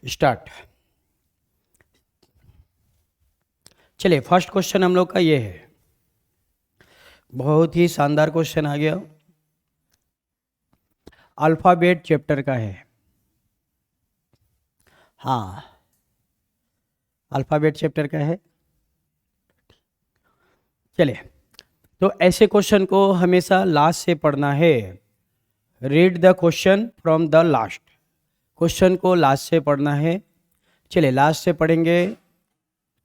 Start. चलिए first question हम लोग का ये है, बहुत ही शानदार क्वेश्चन आ गया। अल्फ़ाबेट चैप्टर का है। हाँ, अल्फ़ाबेट चैप्टर का है। चलिए, तो ऐसे क्वेश्चन को हमेशा लास्ट से पढ़ना है। Read the question from the last. Question को लास्ट से पढ़ना है। चलिए लास्ट से पढ़ेंगे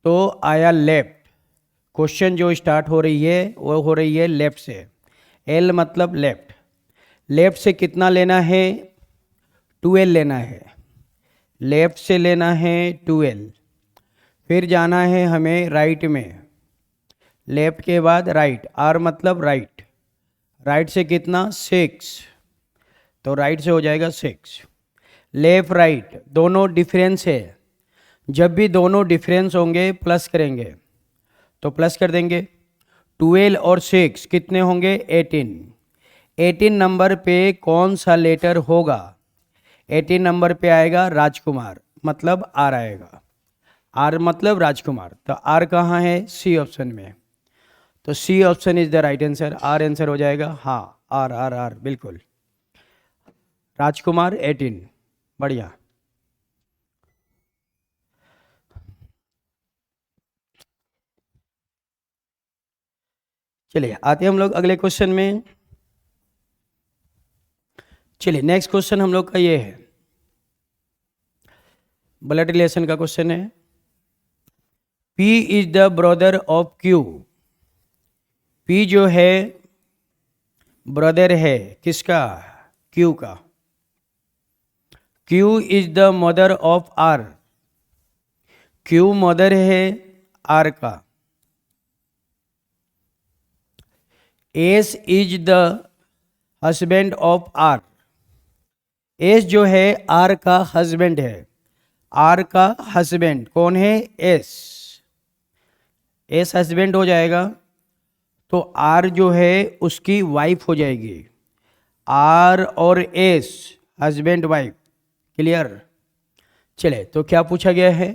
तो आया लेफ्ट। क्वेश्चन जो स्टार्ट हो रही है वो हो रही है लेफ्ट से। एल मतलब लेफ्ट। लेफ्ट से कितना लेना है? 12 लेना है। लेफ्ट से लेना है 12। फिर जाना है हमें राइट में। लेफ्ट के बाद राइट, आर मतलब राइट। राइट से कितना? 6। तो राइट से हो जाएगा 6। लेफ्ट राइट दोनों डिफरेंस है। जब भी दोनों डिफरेंस होंगे प्लस करेंगे, तो प्लस कर देंगे। 12 और 6 कितने होंगे? 18। 18 नंबर पे कौन सा लेटर होगा? 18 नंबर पे आएगा राजकुमार, मतलब आर आएगा। आर मतलब राजकुमार। तो आर कहाँ है? सी ऑप्शन में। तो C option is the right answer. Our answer हो जाएगा। हाँ, आर आर आर बिल्कुल। राजकुमार 18। बढ़िया। चलिए आते हैं हम लोग अगले क्वेश्चन में। चलिए नेक्स्ट क्वेश्चन हम लोग का ये है, ब्लड रिलेशन का क्वेश्चन है। P is the brother of Q। P जो है ब्रदर है किसका? Q का। Q is the mother of R। Q mother है R का। S is the husband of R। S जो है R का हस्बैंड है। R का हस्बैंड कौन है? S। S हस्बैंड हो जाएगा, तो R जो है उसकी वाइफ हो जाएगी। R और S हस्बैंड वाइफ। क्लियर? चले, तो क्या पूछा गया है?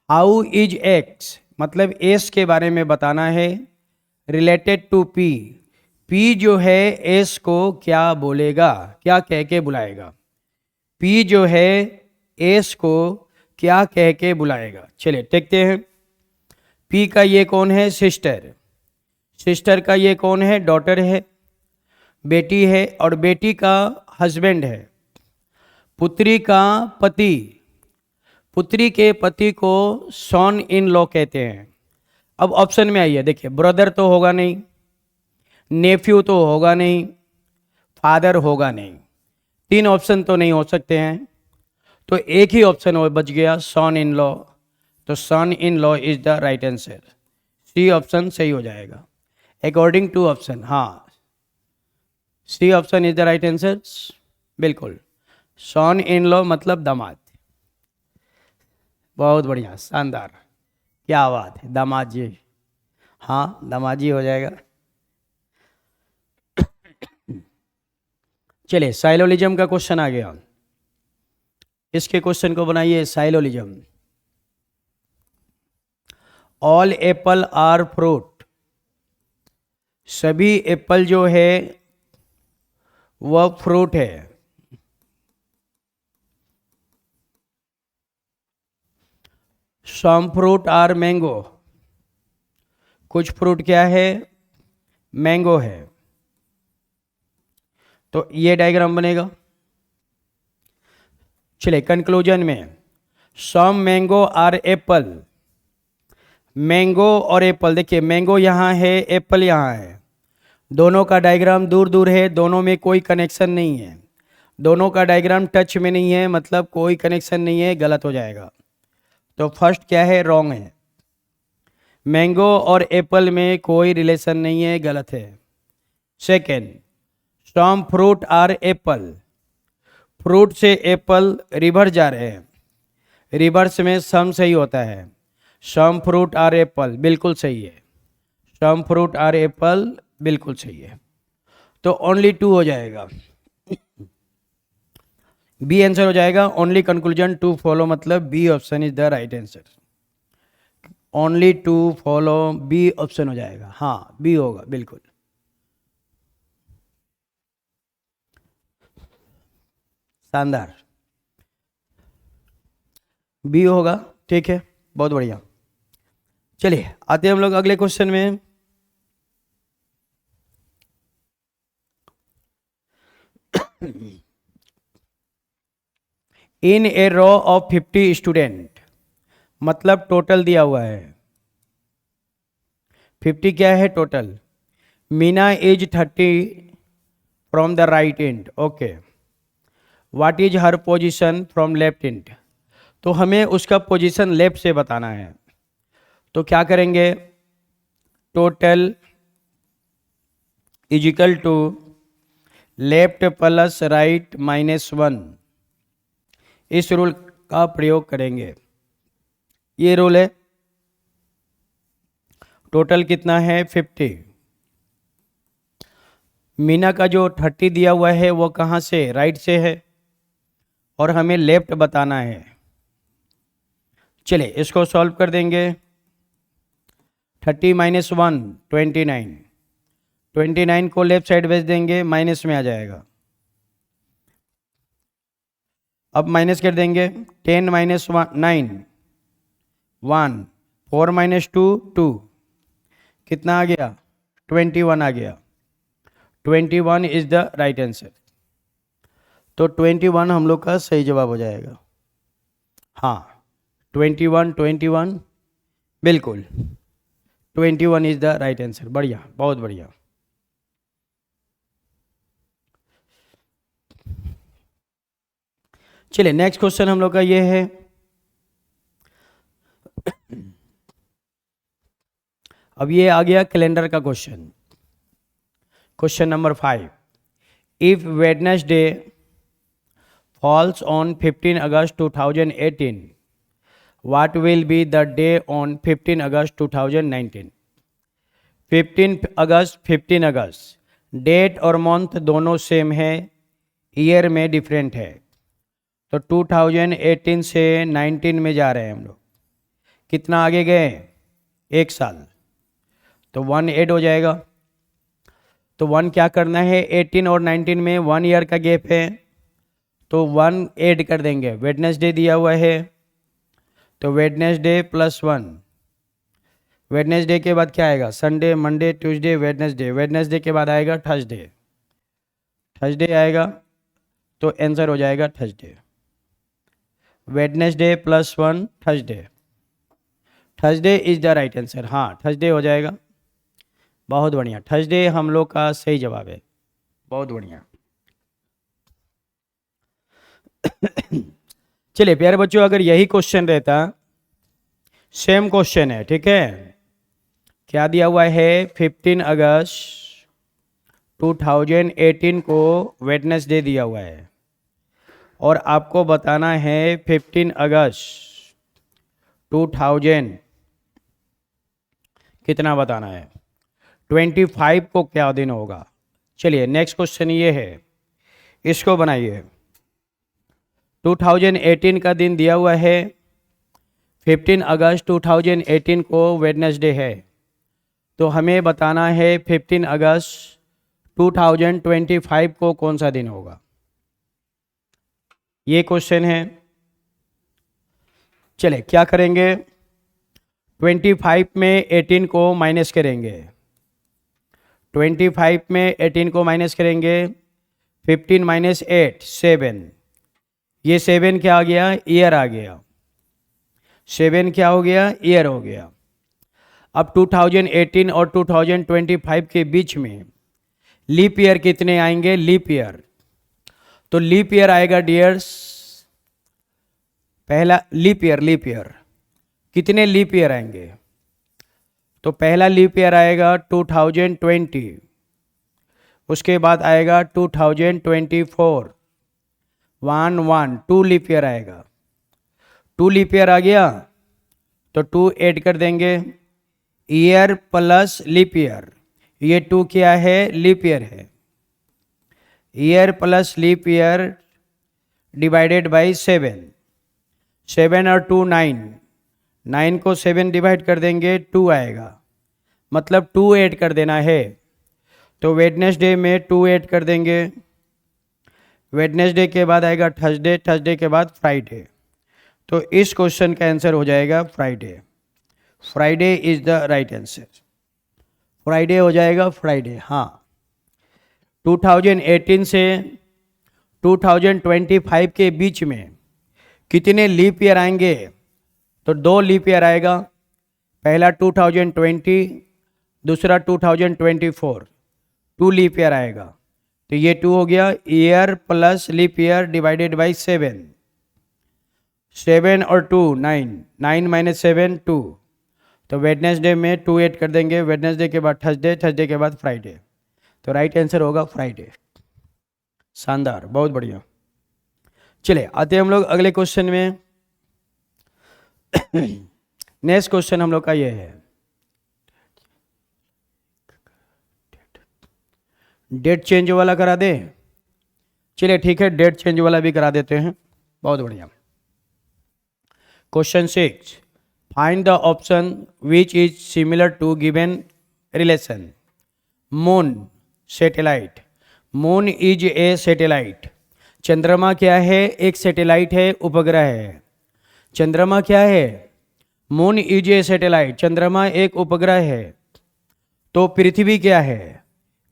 हाउ इज एक्स, मतलब एस के बारे में बताना है। Related to P. पी जो है एस को क्या बोलेगा, क्या कह के बुलाएगा? पी जो है एस को क्या कह के बुलाएगा? चलिए देखते हैं। पी का ये कौन है? सिस्टर। सिस्टर का ये कौन है? डॉटर है, बेटी है। और बेटी का हस्बैंड है। पुत्री का पति। पुत्री के पति को सॉन इन लॉ कहते हैं। अब ऑप्शन में आइए, देखिए ब्रदर तो होगा नहीं, नेफ्यू तो होगा नहीं, फादर होगा नहीं। 3 ऑप्शन तो नहीं हो सकते हैं, तो एक ही ऑप्शन वो बच गया, सॉन इन लॉ। तो son in law is the right answer. C option सही हो जाएगा अकॉर्डिंग टू ऑप्शन। हाँ, C option is the right answer. बिल्कुल, सॉन इन लॉ मतलब दामाद। बहुत बढ़िया, शानदार, क्या बात है, दामाद जी। हाँ, दामाद जी हो जाएगा। चलिए साइलोलिज्म का क्वेश्चन आ गया। इसके क्वेश्चन को बनाइए, syllogism. All apple are fruit. सभी एप्पल जो है वह फ्रूट है। Some fruit are mango. कुछ फ्रूट क्या है? मैंगो है। तो ये डायग्राम बनेगा। चलिए कंक्लूजन में, सम मैंगो आर एप्पल। मैंगो और एप्पल, देखिए मैंगो यहाँ है, एप्पल यहाँ है। दोनों का डायग्राम दूर दूर है, दोनों में कोई कनेक्शन नहीं है। दोनों का डायग्राम टच में नहीं है, मतलब कोई कनेक्शन नहीं है, गलत हो जाएगा। तो फर्स्ट क्या है? रॉन्ग है। मैंगो और एप्पल में कोई रिलेशन नहीं है, गलत है। Second, some fruit are apple. Fruit से एप्पल रिवर्स जा रहे हैं, रिवर्स में सम सही होता है। सम फ्रूट आर एप्पल बिल्कुल सही है। सम फ्रूट आर एप्पल बिल्कुल सही है। तो ओनली 2 हो जाएगा। बी आंसर हो जाएगा। ओनली कंक्लूजन टू फॉलो मतलब B option is the right answer. Only two follow B option हो जाएगा। हाँ बी होगा बिल्कुल। शानदार, बी होगा। ठीक है, बहुत बढ़िया। चलिए आते हैं हम लोग अगले क्वेश्चन में। इन ए रो ऑफ 50 स्टूडेंट, मतलब टोटल दिया हुआ है 50 क्या है total. Meena is 30 from the right and, okay. What is her position from left and, तो हमें उसका पोजीशन लेफ्ट से बताना है। तो क्या करेंगे, total is equal to left plus right -1, इस रूल का प्रयोग करेंगे। ये रूल है। टोटल कितना है 50। मीना का जो 30 दिया हुआ है वो कहाँ से, राइट से है, और हमें लेफ्ट बताना है। चलिए इसको सॉल्व कर देंगे। 30 - 1 29, 29 को लेफ्ट साइड भेज देंगे, माइनस में आ जाएगा। अब माइनस कर देंगे। 10 - 9 1, 4 - 2 2, कितना आ गया 21 आ गया। 21 इज द राइट आंसर। तो 21 हम लोग का सही जवाब हो जाएगा। हाँ 21 बिल्कुल 21 इज द राइट आंसर। बढ़िया, बहुत बढ़िया। चलिए नेक्स्ट क्वेश्चन हम लोग का ये है। अब ये आ गया कैलेंडर का question. Question number 5, if Wednesday falls on 15 August 2018, what will be the day on 15 August 2019। 15 अगस्त डेट और मंथ दोनों सेम है, ईयर में डिफरेंट है। तो 2018 से 19 में जा रहे हैं हम लोग। कितना आगे गए, एक साल, तो 1 ऐड हो जाएगा। तो 1 क्या करना है, 18 और 19 में 1 ईयर का गैप है, तो 1 ऐड कर देंगे। वेडनेसडे दिया हुआ है तो वेडनेसडे +1, वेडनेसडे के बाद क्या आएगा, Sunday, Monday, Tuesday, Wednesday, Wednesday के बाद आएगा थर्सडे, थर्सडे आएगा तो आंसर हो जाएगा Thursday. Wednesday +1 Thursday, Thursday is the right answer. हाँ थर्सडे हो जाएगा। बहुत बढ़िया, थर्सडे हम लोग का सही जवाब है। बहुत बढ़िया। चलिए प्यारे बच्चों, अगर यही क्वेश्चन रहता, सेम क्वेश्चन है, ठीक है, क्या दिया हुआ है, 15 अगस्त 2018 को वेडनेसडे दिया हुआ है, और आपको बताना है 15 अगस्त 2000 कितना बताना है, 25 को क्या दिन होगा। चलिए नेक्स्ट क्वेश्चन ये है, इसको बनाइए। 2018 का दिन दिया हुआ है, 15 अगस्त 2018 को वेडनेसडे है, तो हमें बताना है 15 अगस्त 2025 को कौन सा दिन होगा। ये क्वेश्चन है। चले क्या करेंगे, 25 में 18 को माइनस करेंगे, 25 में 18 को माइनस करेंगे, 15 - 8 7, ये 7 क्या आ गया, ईयर आ गया, 7 क्या हो गया, ईयर हो गया। अब 2018 और 2025 के बीच में लीप ईयर कितने आएंगे, लीप ईयर, तो लीप ईयर आएगा डियर्स, पहला लीप ईयर कितने लीप ईयर आएंगे, तो पहला लीप ईयर आएगा 2020, उसके बाद आएगा 2024, 2 लीप ईयर आएगा। 2 लीप ईयर आ गया तो 2 ऐड कर देंगे, ईयर प्लस लीप ईयर, ये 2 क्या है, लीप ईयर है, year plus leap year divided by 7, 7 और 2 9, 9 को 7 डिवाइड कर देंगे 2 आएगा, मतलब 2 ऐड कर देना है। तो वेडनेसडे में 2 ऐड कर देंगे, वेडनेसडे के बाद आएगा थर्सडे, थर्सडे के बाद फ्राइडे। तो इस क्वेश्चन का आंसर हो जाएगा Friday. Friday is the right answer, Friday हो जाएगा फ्राइडे। हाँ, 2018 से 2025 के बीच में कितने लीप ईयर आएंगे? तो 2 लीप ईयर आएगा, पहला 2020, दूसरा 2024, 2 लीप ईयर आएगा। तो ये 2 हो गया, year plus leap year divided by 7, 7 और 2 9, 9 माइनस 7 2। तो वेडनेसडे में 2 ऐड कर देंगे, वेडनेसडे के बाद थर्सडे, थर्सडे के बाद फ्राइडे। तो राइट आंसर होगा फ्राइडे। शानदार, बहुत बढ़िया। चलिए आते हैं हम लोग अगले क्वेश्चन में। नेक्स्ट क्वेश्चन हम लोग का ये है, डेट चेंज वाला करा दे। चलिए ठीक है, डेट चेंज वाला भी करा देते हैं, बहुत बढ़िया। Question 6, find the option which is similar to given relation. Moon satellite, moon is a satellite. चंद्रमा क्या है? एक सैटेलाइट है, उपग्रह है। चंद्रमा क्या है? मून इज ए सैटेलाइट, चंद्रमा एक उपग्रह है। तो पृथ्वी क्या है?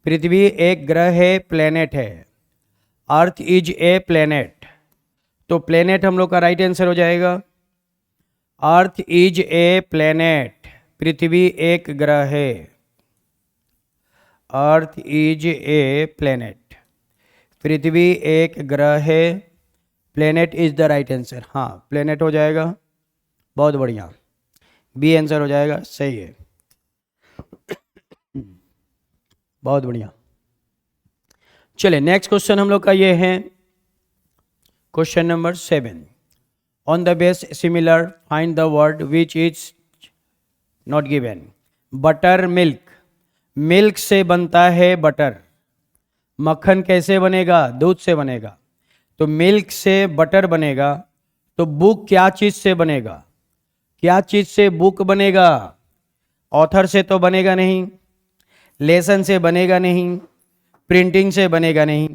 पृथ्वी एक ग्रह है, प्लेनेट है। अर्थ इज ए प्लेनेट, तो प्लेनेट हम लोग का राइट आंसर हो जाएगा। अर्थ इज ए प्लेनेट, पृथ्वी एक ग्रह है। अर्थ इज ए प्लेनेट, पृथ्वी एक ग्रह है। Planet is the right answer. हाँ, प्लेनेट हो जाएगा, बहुत बढ़िया, बी आंसर हो जाएगा, सही है, बहुत बढ़िया। चलिए नेक्स्ट क्वेश्चन हम लोग का ये है, question number 7, on the base similar find the word which is not given. Butter milk, milk से बनता है बटर। मक्खन कैसे बनेगा? दूध से बनेगा। तो मिल्क से बटर बनेगा, तो बुक क्या चीज से बनेगा? क्या चीज से बुक बनेगा? ऑथर से तो बनेगा नहीं, लेसन से बनेगा नहीं, प्रिंटिंग से बनेगा नहीं,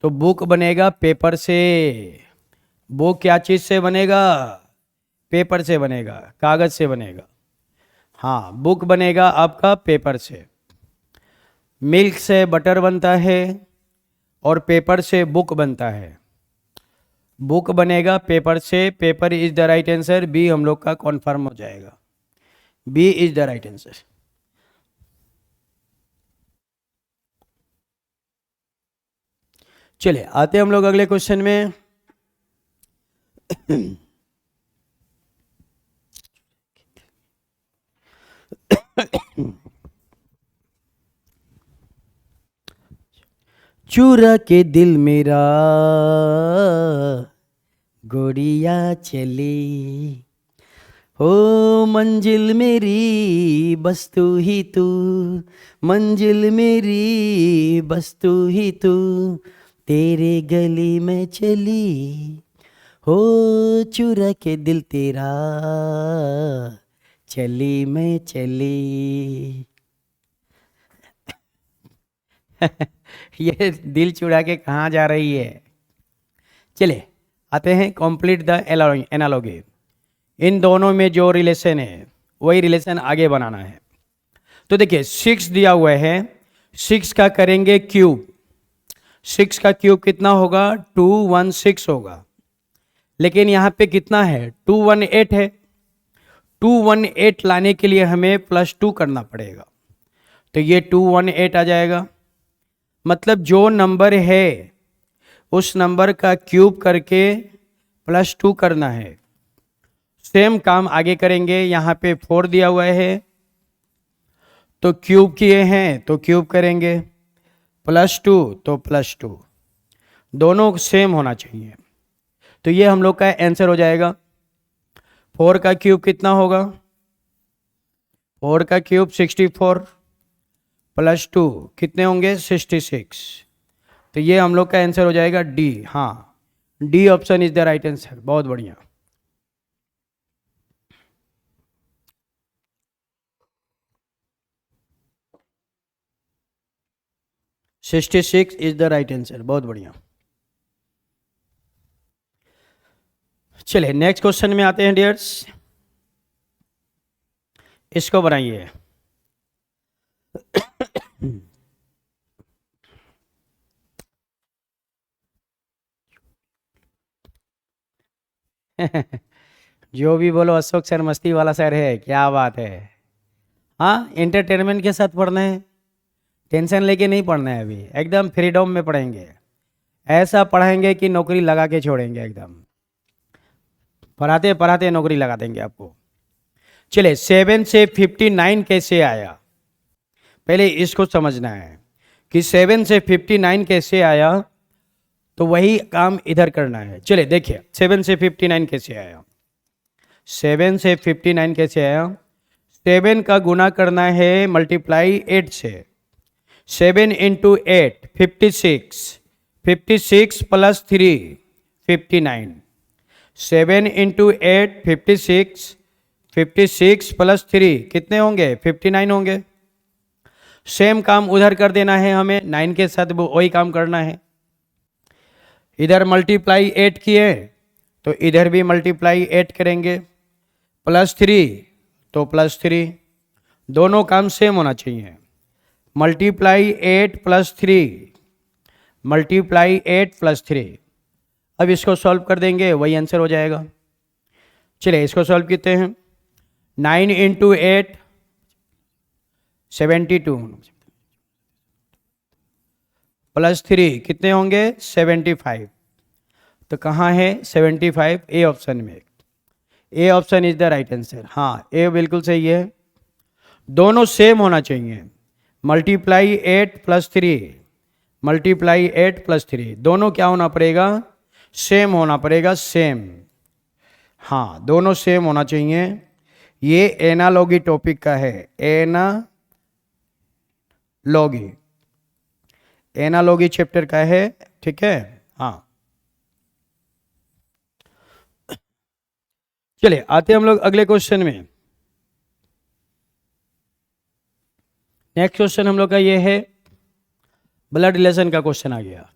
तो बुक बनेगा पेपर से। बुक क्या चीज से बनेगा? पेपर से बनेगा, कागज से बनेगा। हाँ, बुक बनेगा आपका पेपर से। मिल्क से बटर बनता है और पेपर से बुक बनता है। बुक बनेगा पेपर से, paper is the right answer. B हम लोग का कॉन्फर्म हो जाएगा, B is the right answer. चलिए आते हम लोग अगले क्वेश्चन में। चुरा के दिल मेरा गोरिया चली, हो मंजिल मेरी बस तू ही तू, मंजिल मेरी बस तू ही तू, तेरे गली में चली, हो चुरा के दिल तेरा चली मैं चली। ये दिल चुरा के कहाँ जा रही है? चलिए आते हैं, कंप्लीट द एनालॉगी। इन दोनों में जो रिलेशन है वही रिलेशन आगे बनाना है। तो देखिए 6 दिया हुआ है, 6 का करेंगे क्यूब। 6 का क्यूब कितना होगा? 216 होगा। लेकिन यहाँ पे कितना है? 218 है। 218 लाने के लिए हमें +2 करना पड़ेगा, तो ये 218 आ जाएगा। मतलब जो नंबर है उस नंबर का क्यूब करके +2 करना है। सेम काम आगे करेंगे। यहाँ पे 4 दिया हुआ है तो क्यूब किए हैं तो क्यूब करेंगे, +2 तो +2, दोनों सेम होना चाहिए। तो ये हम लोग का आंसर हो जाएगा। 4 का क्यूब कितना होगा? 4 का क्यूब 64 +2 कितने होंगे? 66। तो ये हम लोग का आंसर हो जाएगा डी। हाँ, D option is the right answer, बहुत बढ़िया। Sixty six is the right answer, बहुत बढ़िया। चलिए नेक्स्ट क्वेश्चन में आते हैं डियर्स। इसको बनाइए। जो भी बोलो, अशोक सर मस्ती वाला सर है, क्या बात है। हाँ, एंटरटेनमेंट के साथ पढ़ना है, टेंशन लेके नहीं पढ़ना है, अभी एकदम फ्रीडम में पढ़ेंगे। ऐसा पढ़ेंगे कि नौकरी लगा के छोड़ेंगे, एकदम पढ़ाते पढ़ाते नौकरी लगा देंगे आपको। चलिए 7 से 59 कैसे आया, पहले इसको समझना है कि 7 से 59 कैसे आया, तो वही काम इधर करना है। चलिए देखिए 7 से 59 कैसे आया। 7 से 59 कैसे आया, 7 का गुना करना है मल्टीप्लाई 8 से। 7 इंटू 8 56, 56 प्लस 3 59। 7 इंटू 8 56, 56 प्लस 3 कितने होंगे, 59 होंगे। सेम काम उधर कर देना है हमें, 9 के साथ वही काम करना है। इधर मल्टीप्लाई 8 किए तो इधर भी मल्टीप्लाई 8 करेंगे, प्लस 3 तो प्लस 3, दोनों काम सेम होना चाहिए। Multiply 8 plus 3, multiply 8 plus 3। अब इसको सॉल्व कर देंगे, वही आंसर हो जाएगा। चलिए इसको सॉल्व करते हैं। 9 इंटू 8 72, प्लस 3 कितने होंगे, 75। तो कहाँ है 75, ए ऑप्शन में। A option is the right answer. हाँ, ए बिल्कुल सही है, दोनों सेम होना चाहिए। मल्टीप्लाई 8 प्लस 3, मल्टीप्लाई 8 प्लस 3, दोनों क्या होना पड़ेगा, सेम होना पड़ेगा, सेम। हाँ, दोनों सेम होना चाहिए। ये एनालॉगी टॉपिक का है, एनालॉगी, एनालॉगी चैप्टर का है, ठीक है। हाँ चलिए आते हम लोग अगले क्वेश्चन में। नेक्स्ट क्वेश्चन हम लोग का ये है, ब्लड रिलेशन का क्वेश्चन आ गया।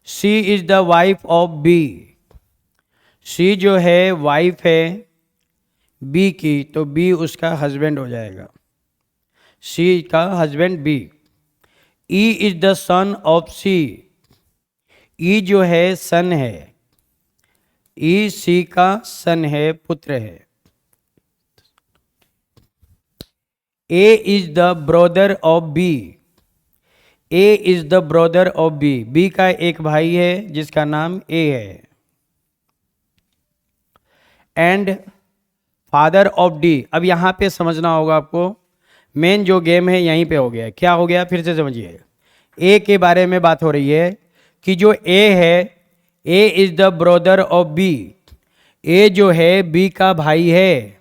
C is the wife of B, C जो है वाइफ है बी की, तो बी उसका हस्बैंड हो जाएगा, सी का husband B. E is the son of C, E जो है सन है, ई सी का सन है, पुत्र है। A is the brother of B, A is the brother of B, B का एक भाई है जिसका नाम ए है। एंड फादर ऑफ डी, अब यहां पे समझना होगा आपको, मेन जो गेम है यहीं पे हो गया। क्या हो गया, फिर से समझिए। ए के बारे में बात हो रही है कि जो ए है, A is the brother of B, A जो है बी का भाई है,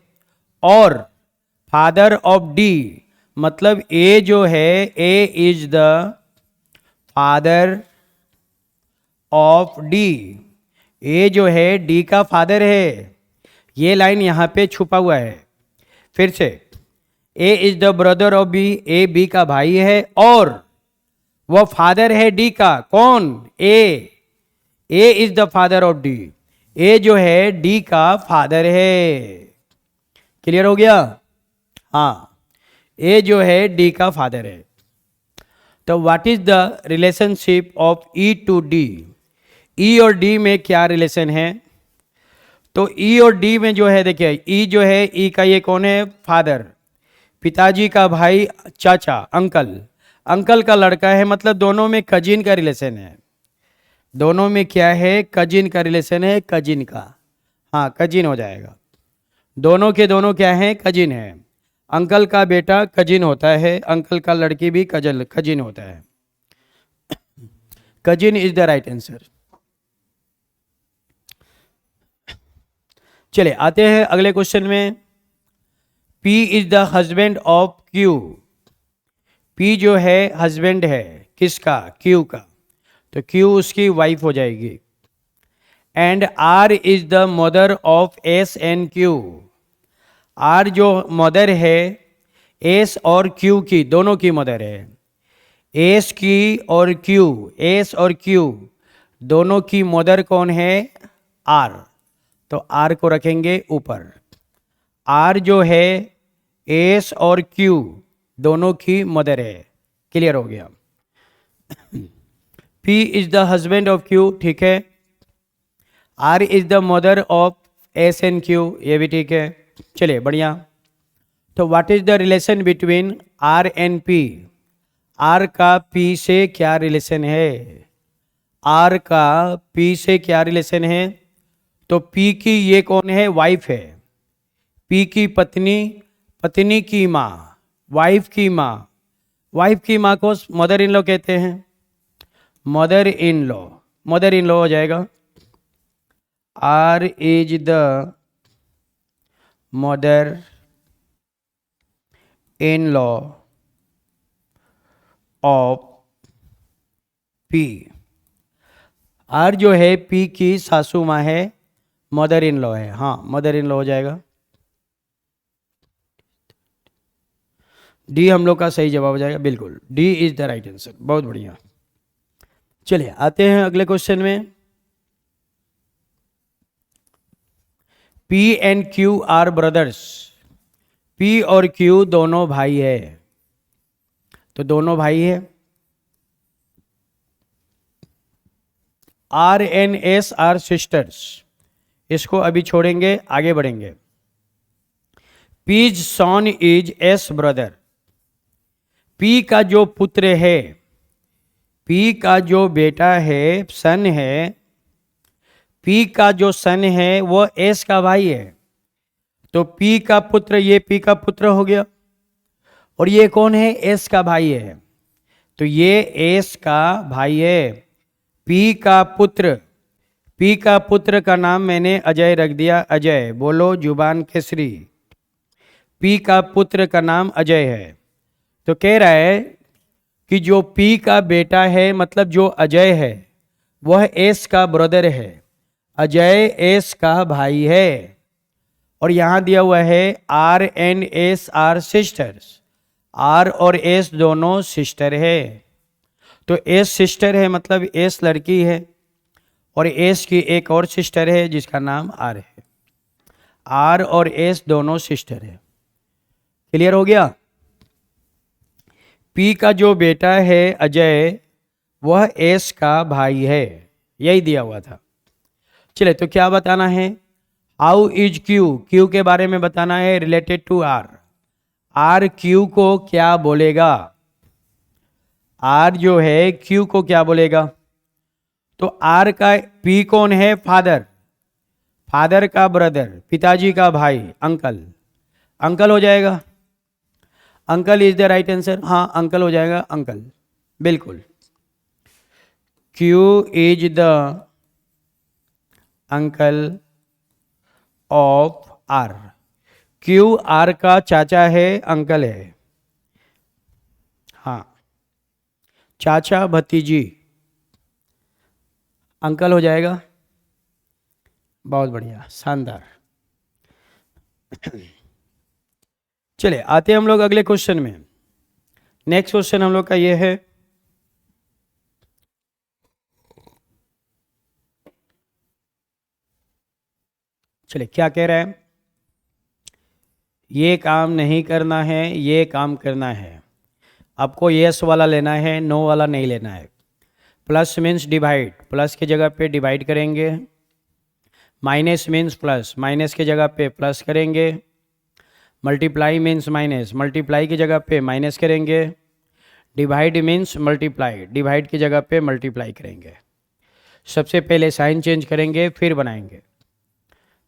और फादर ऑफ डी, मतलब ए जो है, A is the father of D, A जो है डी का फादर है। ये लाइन यहां पे छुपा हुआ है। फिर से, A is the brother of B, A B का भाई है, और वो फादर है डी का। कौन, A is the father of D, A जो है डी का फादर है। क्लियर हो गया। हाँ, ए जो है डी का फादर है। तो what is the relationship of E to D, E और डी में क्या रिलेशन है। तो ई और डी में जो है, देखिए ई जो है, ई का ये कौन है, फादर, पिताजी का भाई, चाचा, अंकल, अंकल का लड़का है, मतलब दोनों में कजिन का रिलेशन है। दोनों में क्या है, कजिन का रिलेशन है, कजिन का। हाँ, कजिन हो जाएगा। दोनों के दोनों क्या है, कजिन है। अंकल का बेटा कजिन होता है, अंकल का लड़की भी कजिन होता है। Cousin is the right answer. चलिए आते हैं अगले क्वेश्चन में। P is the husband of Q, P जो है हस्बैंड है किसका, Q का, तो Q उसकी वाइफ हो जाएगी। And R is the mother of S and Q. आर जो मदर है एस और क्यू की, दोनों की मदर है। एस की और क्यू, एस और क्यू दोनों की मदर कौन है? आर। तो आर को रखेंगे ऊपर। आर जो है एस और क्यू दोनों की मदर है। क्लियर हो गया। P is the husband of Q, ठीक है। R is the mother of S and Q, ये भी ठीक है। चलिए बढ़िया। तो what is the relation between R and P? R का P से क्या रिलेशन है? R का P से क्या रिलेशन है? तो P की ये कौन है? वाइफ है। P की पत्नी, पत्नी की माँ, वाइफ की माँ। वाइफ की माँ को मदर इन लॉ कहते हैं। Mother in law, mother in law हो जाएगा। R is the mother in law of P. R जो है पी की सासू माँ है, मदर इन लॉ है। हाँ, मदर इन लॉ हो जाएगा। डी हम लोग का सही जवाब हो जाएगा, बिल्कुल D is the right answer. बहुत बढ़िया। चलिए आते हैं अगले क्वेश्चन में। P and Q are brothers. P और Q दोनों भाई है। तो दोनों भाई है। R and S are sisters. इसको अभी छोड़ेंगे, आगे बढ़ेंगे। P's son is S brother. P का जो पुत्र है, P का जो बेटा है, सन है, P का जो सन है वो S का भाई है। तो P का पुत्र, ये P का पुत्र हो गया, और ये कौन है? S का भाई है। तो ये S का भाई है। P का पुत्र, P का पुत्र का नाम मैंने अजय रख दिया। अजय, बोलो जुबान केसरी। P का पुत्र का नाम अजय है। तो कह रहा है कि जो P का बेटा है, मतलब जो अजय है, वह S का ब्रदर है। अजय S का भाई है। और यहां दिया हुआ है R and S are sisters. R और S दोनों सिस्टर है। तो S सिस्टर है मतलब S लड़की है, और S की एक और सिस्टर है जिसका नाम R है। R और S दोनों सिस्टर है। क्लियर हो गया? P का जो बेटा है अजय, वह S का भाई है। यही दिया हुआ था। चले, तो क्या बताना है? हाउ इज Q, Q के बारे में बताना है related to R। R Q को क्या बोलेगा? R जो है Q को क्या बोलेगा? तो R का P कौन है? फादर। फादर का ब्रदर, पिताजी का भाई, अंकल। अंकल हो जाएगा। Uncle is the right answer. हाँ, अंकल हो जाएगा, अंकल, बिल्कुल। Q is the uncle of R। Q R का चाचा है, अंकल है। हाँ, चाचा भतीजी, अंकल हो जाएगा। बहुत बढ़िया, शानदार। चलिए आते हैं हम लोग अगले क्वेश्चन में। नेक्स्ट क्वेश्चन हम लोग का ये है, चलिए क्या कह रहा है? ये काम नहीं करना है, ये काम करना है। आपको यस वाला लेना है, नो वाला नहीं लेना है। प्लस मीन्स डिवाइड, प्लस की जगह पे डिवाइड करेंगे। माइनस मीन्स प्लस, माइनस की जगह पे प्लस करेंगे। मल्टीप्लाई मीन्स माइनस, मल्टीप्लाई की जगह पे माइनस करेंगे। डिवाइड मीन्स मल्टीप्लाई, डिवाइड की जगह पे मल्टीप्लाई करेंगे। सबसे पहले साइन चेंज करेंगे, फिर बनाएंगे।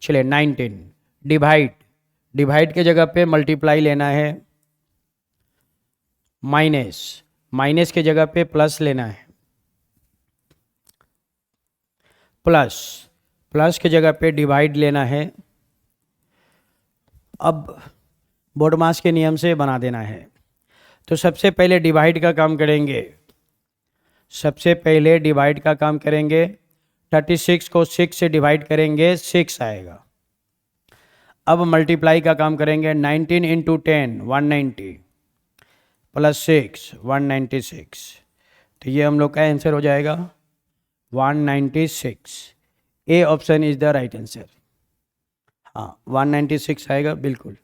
चलिए 19, डिवाइड, डिवाइड की जगह पे मल्टीप्लाई लेना है। माइनस, माइनस की जगह पे प्लस लेना है। प्लस, प्लस की जगह पे डिवाइड लेना है। अब बोर्ड मास के नियम से बना देना है। तो सबसे पहले डिवाइड का काम करेंगे। सबसे पहले डिवाइड का काम करेंगे। 36 को 6 से डिवाइड करेंगे 6 आएगा। अब मल्टीप्लाई का काम करेंगे। 19 इंटू 10 190 प्लस 6 196, तो ये हम लोग का आंसर हो जाएगा 196। A option is the right answer. हाँ 196 आएगा बिल्कुल।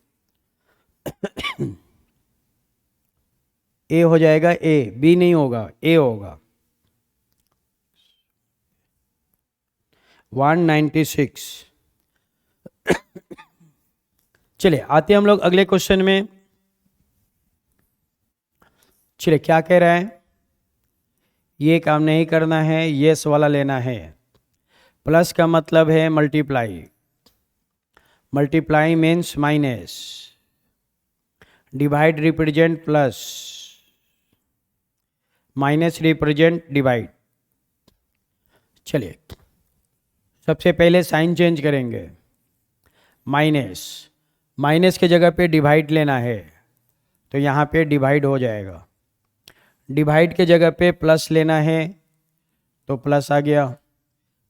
ए हो जाएगा, ए, बी नहीं होगा, ए होगा 196। चलिए आते हैं हम लोग अगले क्वेश्चन में। चलिए क्या कह रहा है, ये काम नहीं करना है, यस वाला लेना है। प्लस का मतलब है multiply, multiply means minus, divide represent plus, minus represent divide. चलिए सबसे पहले साइन चेंज करेंगे। माइनस, माइनस के जगह पे डिवाइड लेना है, तो यहाँ पे डिवाइड हो जाएगा। डिवाइड के जगह पे प्लस लेना है, तो प्लस आ गया।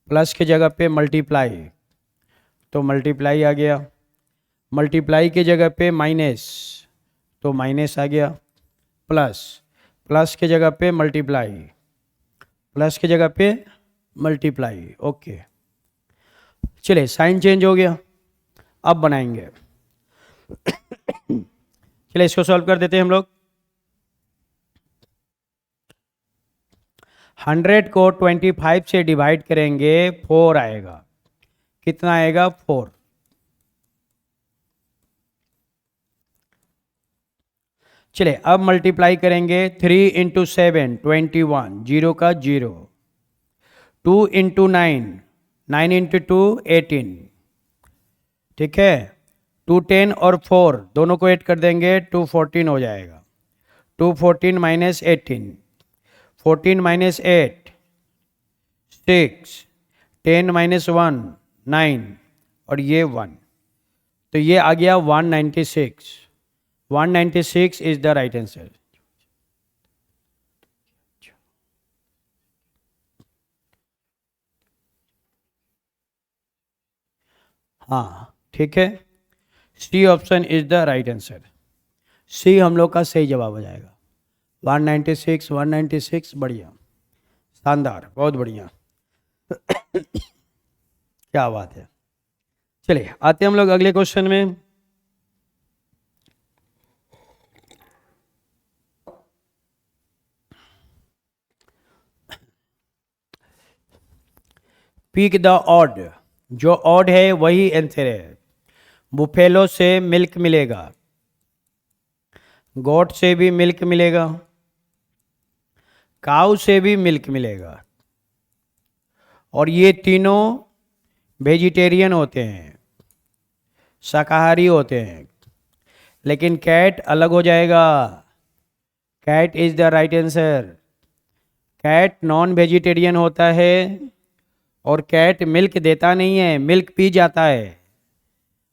प्लस के जगह पे मल्टीप्लाई, तो मल्टीप्लाई आ गया। मल्टीप्लाई के जगह पे माइनस, तो माइनस आ गया। प्लस, प्लस के जगह पे मल्टीप्लाई, प्लस के जगह पे मल्टीप्लाई। ओके चलिए साइन चेंज हो गया, अब बनाएंगे। चलिए इसको सॉल्व कर देते हैं हम लोग। 100 को 25 से डिवाइड करेंगे 4 आएगा। कितना आएगा? 4। चलिए अब मल्टीप्लाई करेंगे। 3 इंटू 7 21, 0 का 0। 2 इंटू 9, 9 इंटू 2 18, ठीक है। 2 10 और 4 दोनों को ऐड कर देंगे, 2 14 हो जाएगा। 2 14 माइनस 18, 14 माइनस 8 6, 10 माइनस 1 9, और ये 1, तो ये आ गया 196। 196 इज द राइट आंसर। हाँ ठीक है, C option is the right answer. C हम लोग का सही जवाब हो जाएगा। 196, 196, बढ़िया, शानदार, बहुत बढ़िया। क्या बात है। चलिए आते हैं हम लोग अगले क्वेश्चन में। पिक द ऑड, जो ऑड है वही आंसर है। बुफेलो से मिल्क मिलेगा, गोट से भी मिल्क मिलेगा, काऊ से भी मिल्क मिलेगा, और ये तीनों वेजिटेरियन होते हैं, शाकाहारी होते हैं। लेकिन कैट अलग हो जाएगा। Cat is the right answer. Cat non vegetarian होता है, और कैट मिल्क देता नहीं है, मिल्क पी जाता है।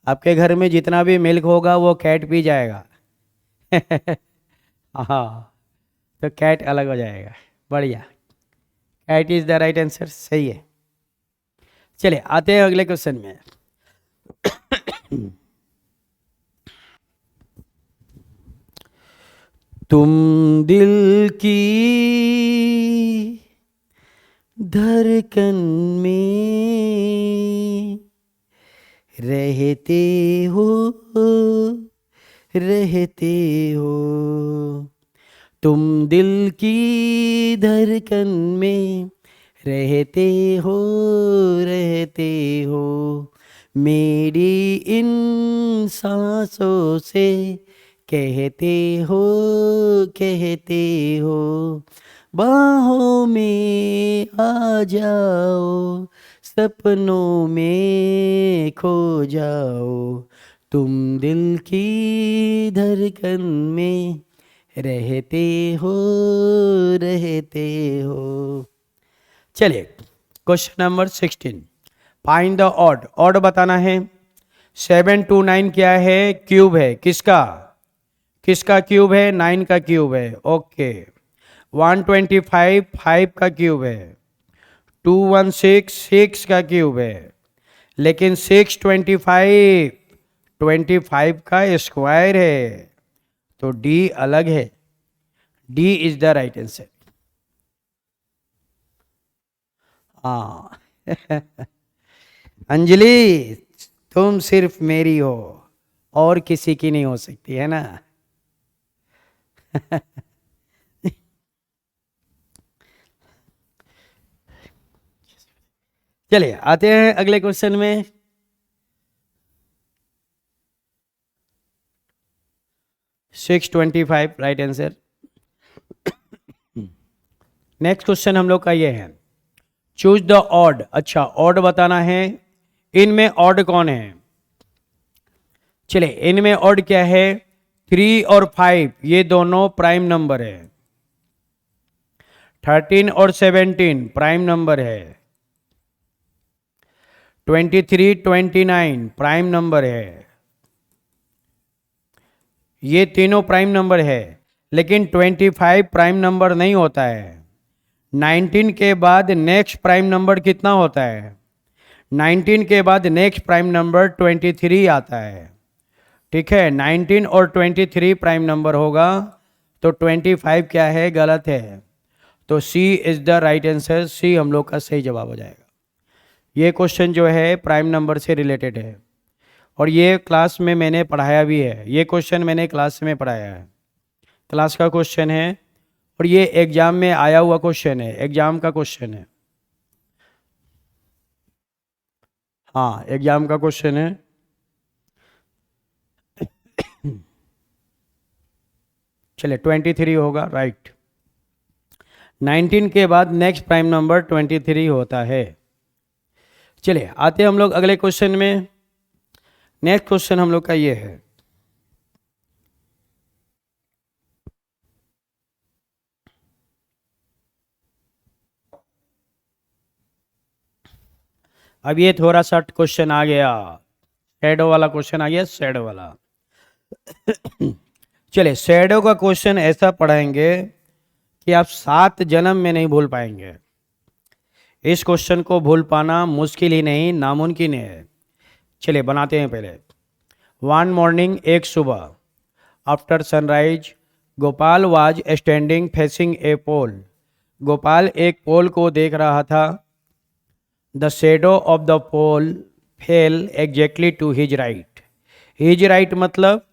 आपके घर में जितना भी मिल्क होगा वो कैट पी जाएगा। हाँ, तो कैट अलग हो जाएगा। बढ़िया, cat is the right answer, सही है। चलिए आते हैं अगले क्वेश्चन में। तुम दिल की धड़कन में रहते हो, रहते हो। तुम दिल की धड़कन में रहते हो, रहते हो। मेरी इन सांसों से कहते हो, कहते हो। बाहों में आ जाओ, सपनों में खो जाओ। तुम दिल की धड़कन में रहते हो, रहते हो। चलिए question number 16, find the odd. Odd बताना है। 7 2 9 क्या है? क्यूब है। किसका? किसका क्यूब है? 9 का क्यूब है। ओके। 125 5 का क्यूब है। 216 6 का क्यूब है, लेकिन 625 25 का स्क्वायर है, तो डी अलग है। D is the right answer. हाँ अंजलि, तुम सिर्फ मेरी हो और किसी की नहीं हो सकती, है ना। चलिए आते हैं अगले क्वेश्चन में। Six 25 right answer. Next question हम लोग का ये है, चूज द ऑड। अच्छा, ऑड बताना है। इनमें ऑड कौन है? चलिए, इनमें ऑड क्या है? 3 और 5 ये दोनों प्राइम नंबर है। 13 और 17 प्राइम नंबर है। 23 29 प्राइम नंबर है। ये तीनों प्राइम नंबर है, लेकिन 25 प्राइम नंबर नहीं होता है। 19 के बाद नेक्स्ट प्राइम नंबर कितना होता है? 19 के बाद नेक्स्ट प्राइम नंबर 23 आता है। ठीक है, 19 और 23 प्राइम नंबर होगा, तो 25 क्या है? गलत है। तो सी is the right answer. C हम लोग का सही जवाब हो जाएगा। ये क्वेश्चन जो है प्राइम नंबर से रिलेटेड है, और ये क्लास में मैंने पढ़ाया भी है। ये क्वेश्चन मैंने क्लास में पढ़ाया है, क्लास का क्वेश्चन है, और ये एग्जाम में आया हुआ क्वेश्चन है, एग्जाम का क्वेश्चन है। हाँ, एग्जाम का क्वेश्चन है। चलिए 23 होगा, राइट। 19 के बाद नेक्स्ट प्राइम नंबर 23 होता है। चलिए आते हैं हम लोग अगले क्वेश्चन में। नेक्स्ट क्वेश्चन हम लोग का ये है, अब ये थोड़ा सा क्वेश्चन आ गया, शैडो वाला क्वेश्चन आ गया, शैडो वाला। चलिए, शैडो का क्वेश्चन ऐसा पढ़ाएंगे कि आप 7 जन्म में नहीं भूल पाएंगे। इस क्वेश्चन को भूल पाना मुश्किल ही नहीं, नामुमकिन है। चलिए बनाते हैं पहले। वन मॉर्निंग, एक सुबह, after sunrise, Gopal was standing facing a pole. Gopal एक पोल को देख रहा था। The shadow of the pole fell exactly to his right. His right मतलब,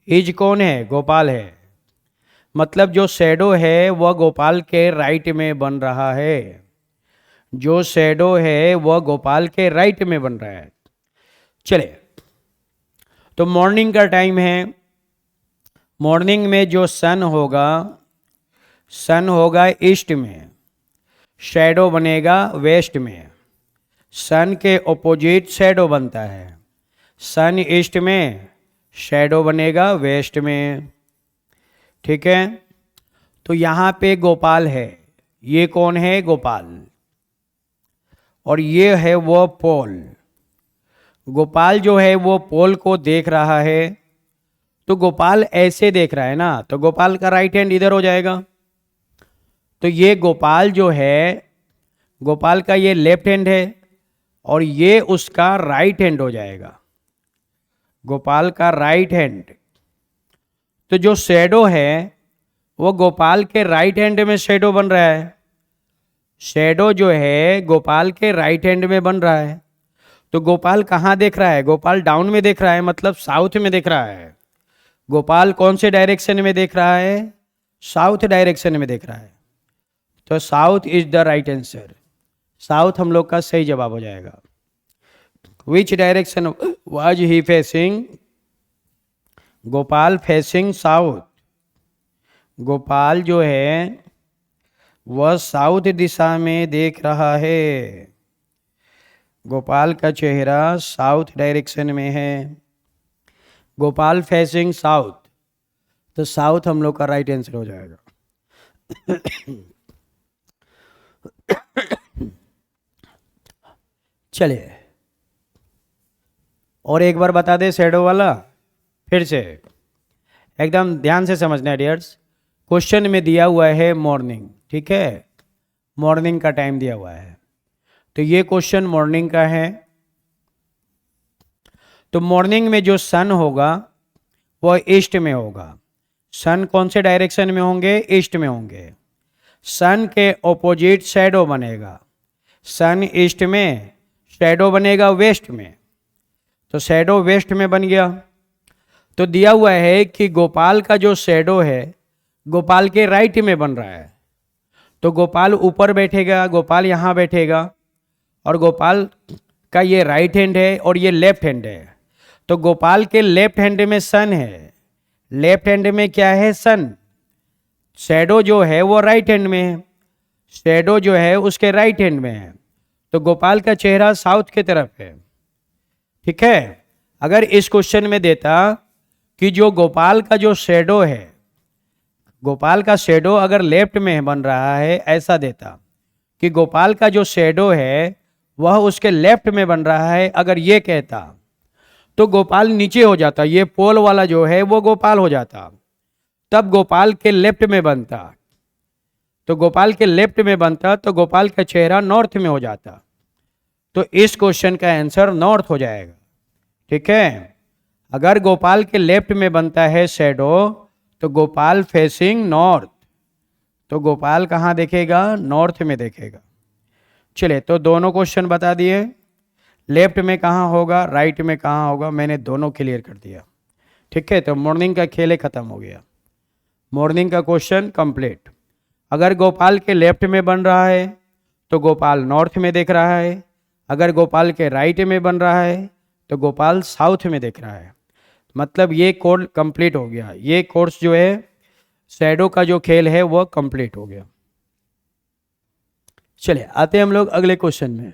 हिज कौन है? गोपाल है। मतलब जो शेडो है वह गोपाल के राइट में बन रहा है। जो शेडो है वह गोपाल के राइट में बन रहा है। चले, तो मॉर्निंग का टाइम है। मॉर्निंग में जो सन होगा, सन होगा ईस्ट में, शैडो बनेगा वेस्ट में। सन के ऑपोजिट शैडो बनता है। सन ईस्ट में, शैडो बनेगा वेस्ट में। ठीक है, तो यहाँ पे गोपाल है। ये कौन है? गोपाल। और ये है वो पोल। गोपाल जो है वो पोल को देख रहा है, तो गोपाल ऐसे देख रहा है ना, तो गोपाल का राइट हैंड इधर हो जाएगा। तो ये गोपाल जो है, गोपाल का ये लेफ्ट हैंड है, और ये उसका राइट हैंड हो जाएगा, गोपाल का राइट हैंड। तो जो शैडो है वो गोपाल के राइट हैंड में शैडो बन रहा है। शैडो जो है गोपाल के राइट हैंड में बन रहा है। तो गोपाल कहाँ देख रहा है? गोपाल डाउन में देख रहा है, मतलब साउथ में देख रहा है। गोपाल कौन से डायरेक्शन में देख रहा है? साउथ डायरेक्शन में देख रहा है। तो south is the right answer. South हम लोग का सही जवाब हो जाएगा। Which direction was he facing? Gopal facing south. Gopal जो है वह साउथ दिशा में देख रहा है। गोपाल का चेहरा साउथ डायरेक्शन में है। गोपाल फेसिंग साउथ, तो साउथ हम लोग का राइट आंसर हो जाएगा। चलिए और एक बार बता दे शैडो वाला, फिर से एकदम ध्यान से समझना है डियर्स। क्वेश्चन में दिया हुआ है मॉर्निंग, ठीक है, मॉर्निंग का टाइम दिया हुआ है। तो ये क्वेश्चन मॉर्निंग का है। तो मॉर्निंग में जो सन होगा वह ईस्ट में होगा। सन कौन से डायरेक्शन में होंगे? ईस्ट में होंगे। सन के ऑपोजिट शैडो बनेगा। सन ईस्ट में, शैडो बनेगा वेस्ट में। तो शैडो वेस्ट में बन गया। तो दिया हुआ है कि गोपाल का जो शैडो है गोपाल के राइट में बन रहा है। तो गोपाल ऊपर बैठेगा, गोपाल यहाँ बैठेगा, और गोपाल का ये राइट हैंड है और ये लेफ्ट हैंड है। तो गोपाल के लेफ्ट हैंड में सन है, लेफ्ट हैंड में क्या है? सन। शैडो जो है वो राइट हैंड में है, शैडो जो है उसके राइट हैंड में है। तो गोपाल का चेहरा साउथ की तरफ है। ठीक है। अगर इस क्वेश्चन में देता कि जो गोपाल का जो शैडो है, गोपाल का शैडो अगर लेफ्ट में बन रहा है, ऐसा देता कि गोपाल का जो शैडो है वह उसके लेफ्ट में बन रहा है, अगर ये कहता तो गोपाल नीचे हो जाता, ये पोल वाला जो है वो गोपाल हो जाता, तब गोपाल के लेफ्ट में बनता। तो गोपाल के लेफ्ट में बनता तो गोपाल का चेहरा नॉर्थ में हो जाता। तो इस क्वेश्चन का आंसर नॉर्थ हो जाएगा। ठीक है। अगर गोपाल के लेफ्ट में बनता है शैडो तो गोपाल फेसिंग नॉर्थ, तो गोपाल कहाँ देखेगा? नॉर्थ में देखेगा। चलिए, तो दोनों क्वेश्चन बता दिए। लेफ्ट में कहाँ होगा, राइट में कहाँ होगा, मैंने दोनों क्लियर कर दिया। ठीक है। तो मॉर्निंग का खेल खत्म हो गया, मॉर्निंग का क्वेश्चन कंप्लीट। अगर गोपाल के लेफ्ट में बन रहा है तो गोपाल नॉर्थ में देख रहा है, अगर गोपाल के राइट में बन रहा है तो गोपाल साउथ में देख रहा है। मतलब ये कोड कंप्लीट हो गया, ये कोर्स जो है शैडो का जो खेल है वो कंप्लीट हो गया। चलिए आते हैं हम लोग अगले क्वेश्चन में।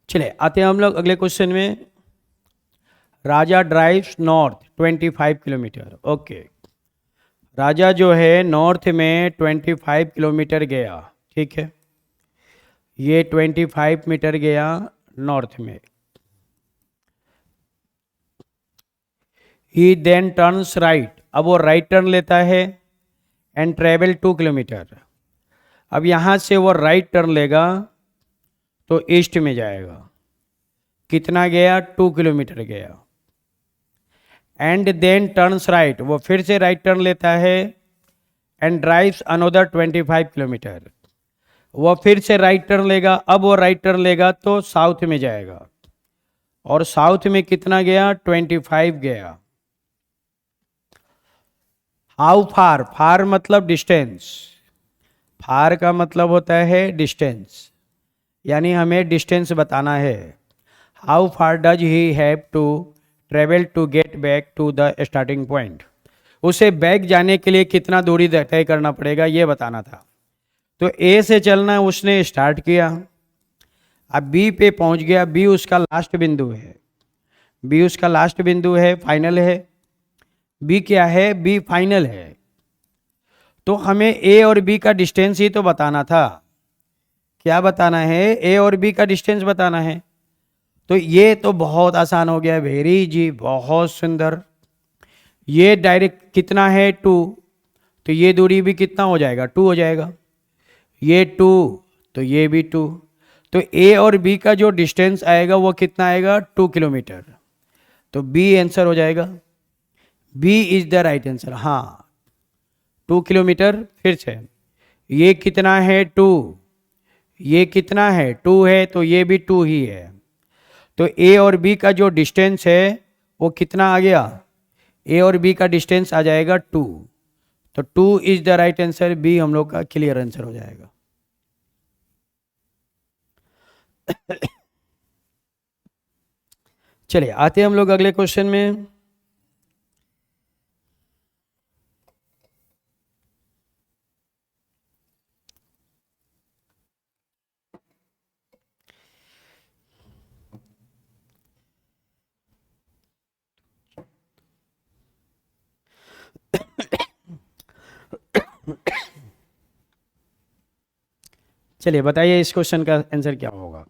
चलिए आते हैं हम लोग अगले क्वेश्चन में। राजा ड्राइव्स नॉर्थ 25 किलोमीटर। ओके, राजा जो है नॉर्थ में 25 किलोमीटर गया। ठीक है, ये 25 मीटर गया नॉर्थ में। ही देन टर्न्स राइट, अब वो राइट टर्न लेता है एंड ट्रेवल 2 किलोमीटर। अब यहाँ से वो राइट टर्न लेगा तो ईस्ट में जाएगा। कितना गया? 2 किलोमीटर गया। एंड देन टर्न्स राइट, वो फिर से राइट टर्न लेता है एंड ड्राइव्स अनोदर 25 किलोमीटर। वो फिर से राइट टर्न लेगा, अब वो राइट टर्न लेगा तो साउथ में जाएगा। और साउथ में कितना गया? 25 गया। हाउ फार, फार मतलब डिस्टेंस, फार का मतलब होता है डिस्टेंस, यानी हमें डिस्टेंस बताना है। How far does he have to travel to get back to the starting point, उसे बैक जाने के लिए कितना दूरी तय करना पड़ेगा ये बताना था। तो ए से चलना उसने स्टार्ट किया, अब बी पे पहुंच गया, बी उसका लास्ट बिंदु है, बी उसका लास्ट बिंदु है, फाइनल है। बी क्या है? बी फाइनल है। तो हमें ए और बी का डिस्टेंस ही तो बताना था। क्या बताना है? ए और बी का डिस्टेंस बताना है। तो ये तो बहुत आसान हो गया, वेरी जी, बहुत सुंदर। ये डायरेक्ट कितना है? 2, तो ये दूरी भी कितना हो जाएगा? 2 हो जाएगा। ये 2, तो ये भी 2। तो ए और बी का जो डिस्टेंस आएगा वो कितना आएगा? 2 किलोमीटर। तो बी आंसर हो जाएगा, B is the right answer. हाँ, 2 किलोमीटर। फिर से ये कितना है? 2, ये कितना है? 2 है, तो ये भी 2 ही है। तो ए और बी का जो डिस्टेंस है वो कितना आ गया? ए और बी का डिस्टेंस आ जाएगा 2। तो 2 is the right answer, B हम लोग का क्लियर आंसर हो जाएगा। चलिए आते हैं हम लोग अगले क्वेश्चन में। चलिए बताइए इस क्वेश्चन का आंसर क्या होगा।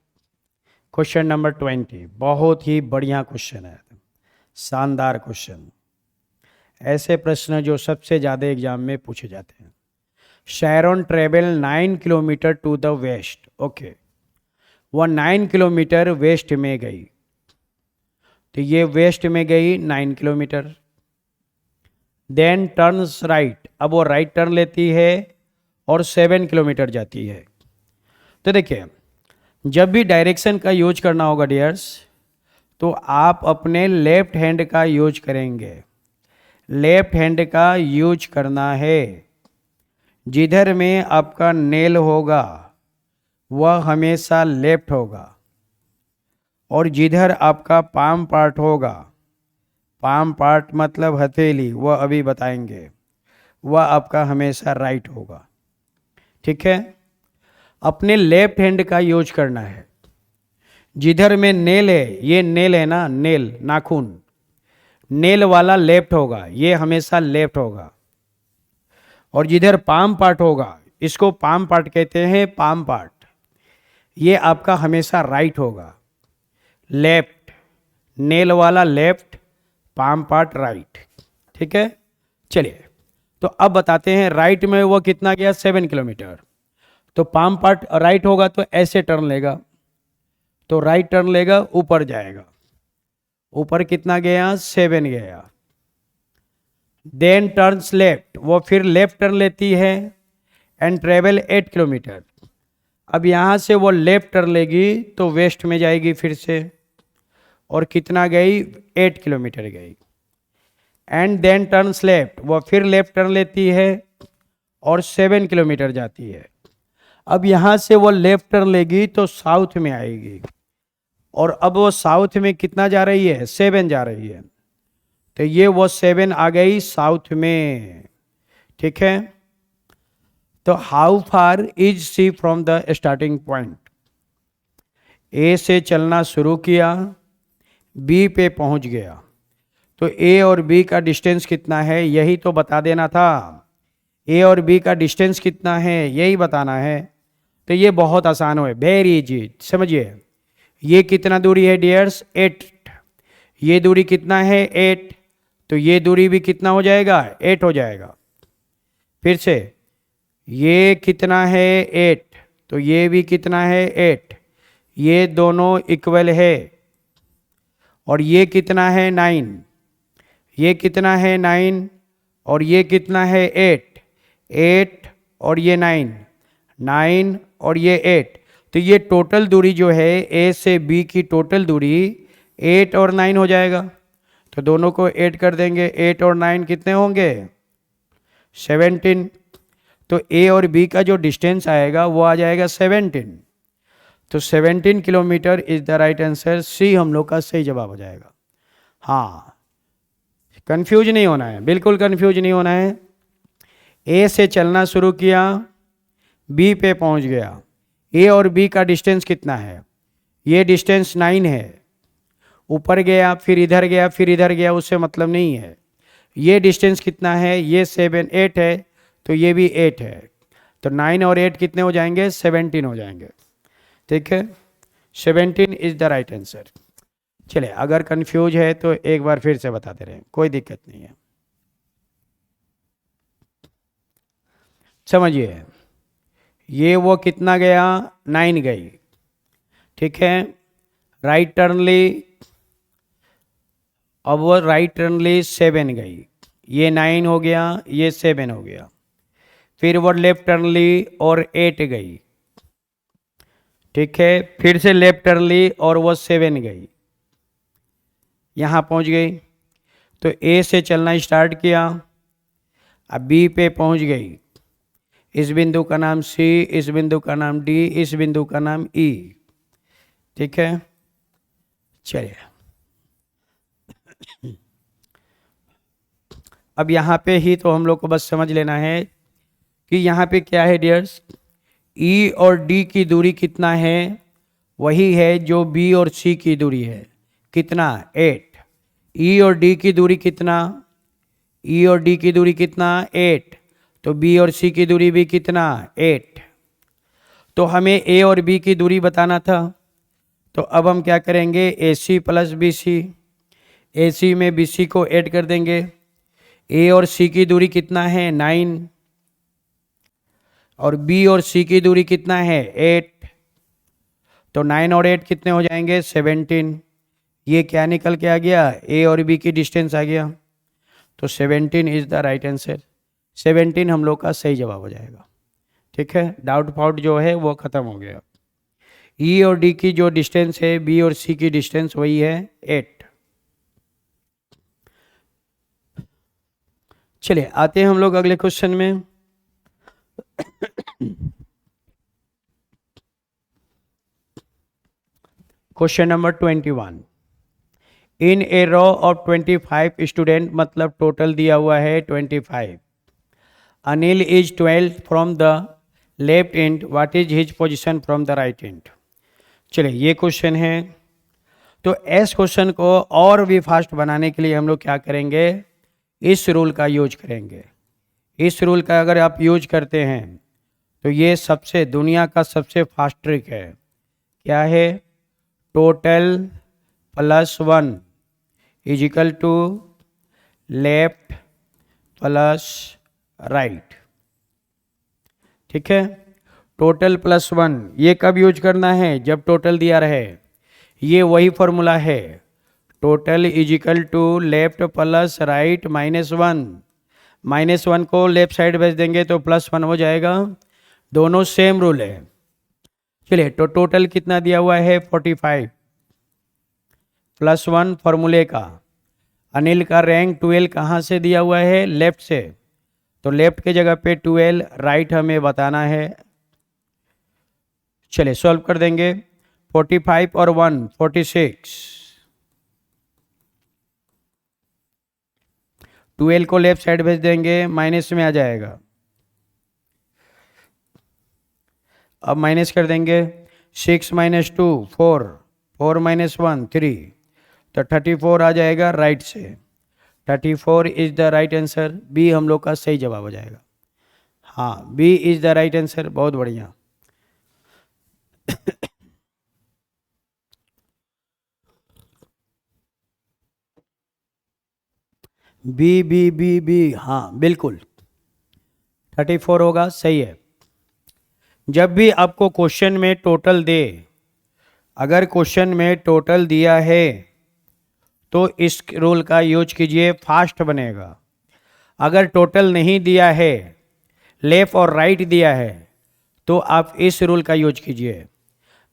क्वेश्चन नंबर 20 बहुत ही बढ़िया क्वेश्चन है, शानदार क्वेश्चन। ऐसे प्रश्न जो सबसे ज़्यादा एग्जाम में पूछे जाते हैं। Sharon travel 9 kilometre to the west. Okay, वह 9 किलोमीटर वेस्ट में गई, तो ये वेस्ट में गई 9 किलोमीटर। देन टर्न्स राइट, अब वो राइट टर्न लेती है और 7 किलोमीटर जाती है। तो देखिए, जब भी डायरेक्शन का यूज करना होगा डियर्स, तो आप अपने लेफ्ट हैंड का यूज करेंगे। लेफ्ट हैंड का यूज करना है। जिधर में आपका नेल होगा वह हमेशा लेफ्ट होगा, और जिधर आपका पाम पार्ट होगा, पाम पार्ट मतलब हथेली, वह अभी बताएंगे, वह आपका हमेशा राइट होगा। ठीक है, अपने लेफ्ट हैंड का यूज करना है। जिधर में नेल है, ये नेल है ना, नेल नाखून, नेल वाला लेफ्ट होगा, ये हमेशा लेफ्ट होगा। और जिधर पाम पार्ट होगा, इसको पाम पार्ट कहते हैं, पाम पार्ट, ये आपका हमेशा राइट होगा। लेफ्ट, नेल वाला लेफ्ट, पाम पार्ट राइट। ठीक है, चलिए तो अब बताते हैं राइट में वो कितना गया, 7 किलोमीटर। तो पाम पार्ट राइट होगा तो ऐसे टर्न लेगा, तो राइट टर्न लेगा, ऊपर जाएगा, ऊपर कितना गया, 7 गया। देन टर्न्स लेफ्ट, वो फिर लेफ्ट टर्न लेती है एंड ट्रेवल 8 किलोमीटर। अब यहाँ से वो लेफ्ट टर्न लेगी तो वेस्ट में जाएगी फिर से, और कितना गई, 8 किलोमीटर गई। एंड देन टर्न्स लेफ्ट, वो फिर लेफ्ट टर्न लेती है और 7 किलोमीटर जाती है। अब यहाँ से वो लेफ्ट टर्न लेगी तो साउथ में आएगी, और अब वो साउथ में कितना जा रही है, 7 जा रही है, तो ये वो 7 आ गई साउथ में। ठीक है, तो how far is C from the starting point. A से चलना शुरू किया, बी पे पहुंच गया, तो ए और बी का डिस्टेंस कितना है, यही तो बता देना था। ए और बी का डिस्टेंस कितना है, यही बताना है। तो ये बहुत आसान है, वेरी इजी। समझिए, ये कितना दूरी है डियर्स, 8। ये दूरी कितना है, 8, तो ये दूरी भी कितना हो जाएगा, 8 हो जाएगा। फिर से ये कितना है, 8, तो ये भी कितना है, 8। ये दोनों इक्वल है। और ये कितना है, 9, ये कितना है, 9, और ये कितना है, 8, 8 और ये 9, 9 और ये 8। तो ये टोटल दूरी जो है ए से बी की टोटल दूरी 8 और 9 हो जाएगा। तो दोनों को ऐड कर देंगे, 8 और 9 कितने होंगे, 17। तो ए और बी का जो डिस्टेंस आएगा वो आ जाएगा 17। तो 17 kilometre is the right answer. C हम लोग का सही जवाब हो जाएगा। हाँ, कंफ्यूज नहीं होना है, बिल्कुल कंफ्यूज नहीं होना है। ए से चलना शुरू किया, बी पे पहुंच गया। ए और बी का डिस्टेंस कितना है, ये डिस्टेंस 9 है। ऊपर गया, फिर इधर गया, फिर इधर गया, उससे मतलब नहीं है। ये डिस्टेंस कितना है, ये 7, 8 है, तो ये भी 8 है। तो 9 और 8 कितने हो जाएंगे, 17 हो जाएंगे। ठीक है, 17 इज द राइट आंसर। चलिए, अगर कंफ्यूज है तो एक बार फिर से बताते रहे, कोई दिक्कत नहीं है। समझिए, ये वो कितना गया, 9 गई। ठीक है, राइट टर्न ली, अब वो राइट टर्न ली, 7 गई। ये 9 हो गया, ये 7 हो गया। फिर वो लेफ्ट टर्न ली और 8 गई। ठीक है, फिर से लेफ्ट टर्न ली और वो 7 गई, यहाँ पहुँच गई। तो ए से चलना स्टार्ट किया, अब बी पे पहुँच गई। इस बिंदु का नाम सी, इस बिंदु का नाम डी, इस बिंदु का नाम ई। ठीक है, चलिए अब यहाँ पे ही तो हम लोग को बस समझ लेना है कि यहाँ पे क्या है डियर्स, ई और डी की दूरी कितना है, वही है जो बी और सी की दूरी है। कितना, 8। ई और डी की दूरी कितना, ई और डी की दूरी कितना, 8। तो बी और सी की दूरी भी कितना, 8। तो हमें ए और बी की दूरी बताना था, तो अब हम क्या करेंगे, ए सी प्लस बी सी, ए सी में बी सी को ऐड कर देंगे। ए और सी की दूरी कितना है 9, और बी और सी की दूरी कितना है 8, तो 9 और 8 कितने हो जाएंगे 17। ये क्या निकल के आ गया, ए और बी की डिस्टेंस आ गया, तो 17 इज द राइट आंसर। 17 हम लोग का सही जवाब हो जाएगा। ठीक है, डाउट फाउट जो है वो खत्म हो गया। ई और डी की जो डिस्टेंस है, बी और सी की डिस्टेंस वही है 8। चलिए आते हैं हम लोग अगले क्वेश्चन में। Question number 21। In a row of 25 student, मतलब टोटल दिया हुआ है 25। Anil is 12 from the left end, what is his position from the right end. चलिए ये क्वेश्चन है। तो इस क्वेश्चन को और भी फास्ट बनाने के लिए हम लोग क्या करेंगे, इस रूल का यूज करेंगे। इस रूल का अगर आप यूज करते हैं तो ये सबसे दुनिया का सबसे फास्ट ट्रिक है। क्या है, total plus 1 is equal to left plus right. ठीक है, टोटल प्लस 1 ये कब यूज करना है, जब टोटल दिया रहे। ये वही फॉर्मूला है, total is equal to left plus right -1। -1 को लेफ्ट साइड भेज देंगे तो +1 हो जाएगा। दोनों सेम रूल है। चलिए, तो टोटल कितना दिया हुआ है 45 +1 फॉर्मूले का। अनिल का रैंक 12 कहाँ से दिया हुआ है, लेफ्ट से, तो लेफ्ट के जगह पे 12, राइट हमें बताना है। चलिए सॉल्व कर देंगे। 45 और 1 46, 12 को लेफ्ट साइड भेज देंगे, माइनस में आ जाएगा। अब माइनस कर देंगे, 6 - 2 4, 4 - 1 3, तो 34 आ जाएगा राइट से। 34 is the right answer. B हम लोग का सही जवाब हो जाएगा। हाँ, B is the right answer. बहुत बढ़िया। बी बी बी बी, हाँ बिल्कुल 34 होगा, सही है। जब भी आपको क्वेश्चन में टोटल दे, अगर क्वेश्चन में टोटल दिया है तो इस रूल का यूज कीजिए, फास्ट बनेगा। अगर टोटल नहीं दिया है, लेफ्ट और राइट दिया है, तो आप इस रूल का यूज कीजिए।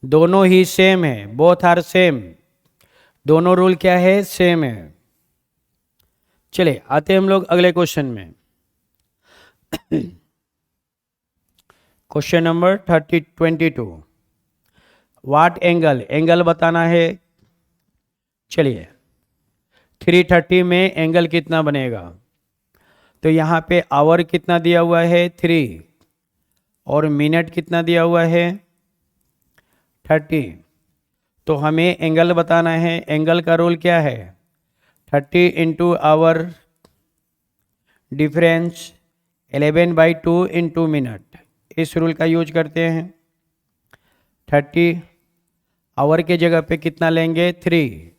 दोनों ही सेम है, बोथ आर सेम। दोनों रूल क्या है, सेम है। चलिए आते हम लोग अगले क्वेश्चन में। Question number 22। वाट एंगल, एंगल बताना है। चलिए 330 में एंगल कितना बनेगा, तो यहाँ पे आवर कितना दिया हुआ है 3, और मिनट कितना दिया हुआ है 30। तो हमें एंगल बताना है। एंगल का रूल क्या है, 30 into hour difference 11/2 into minute. इस रूल का यूज करते हैं। 30 आवर के जगह पे कितना लेंगे 3,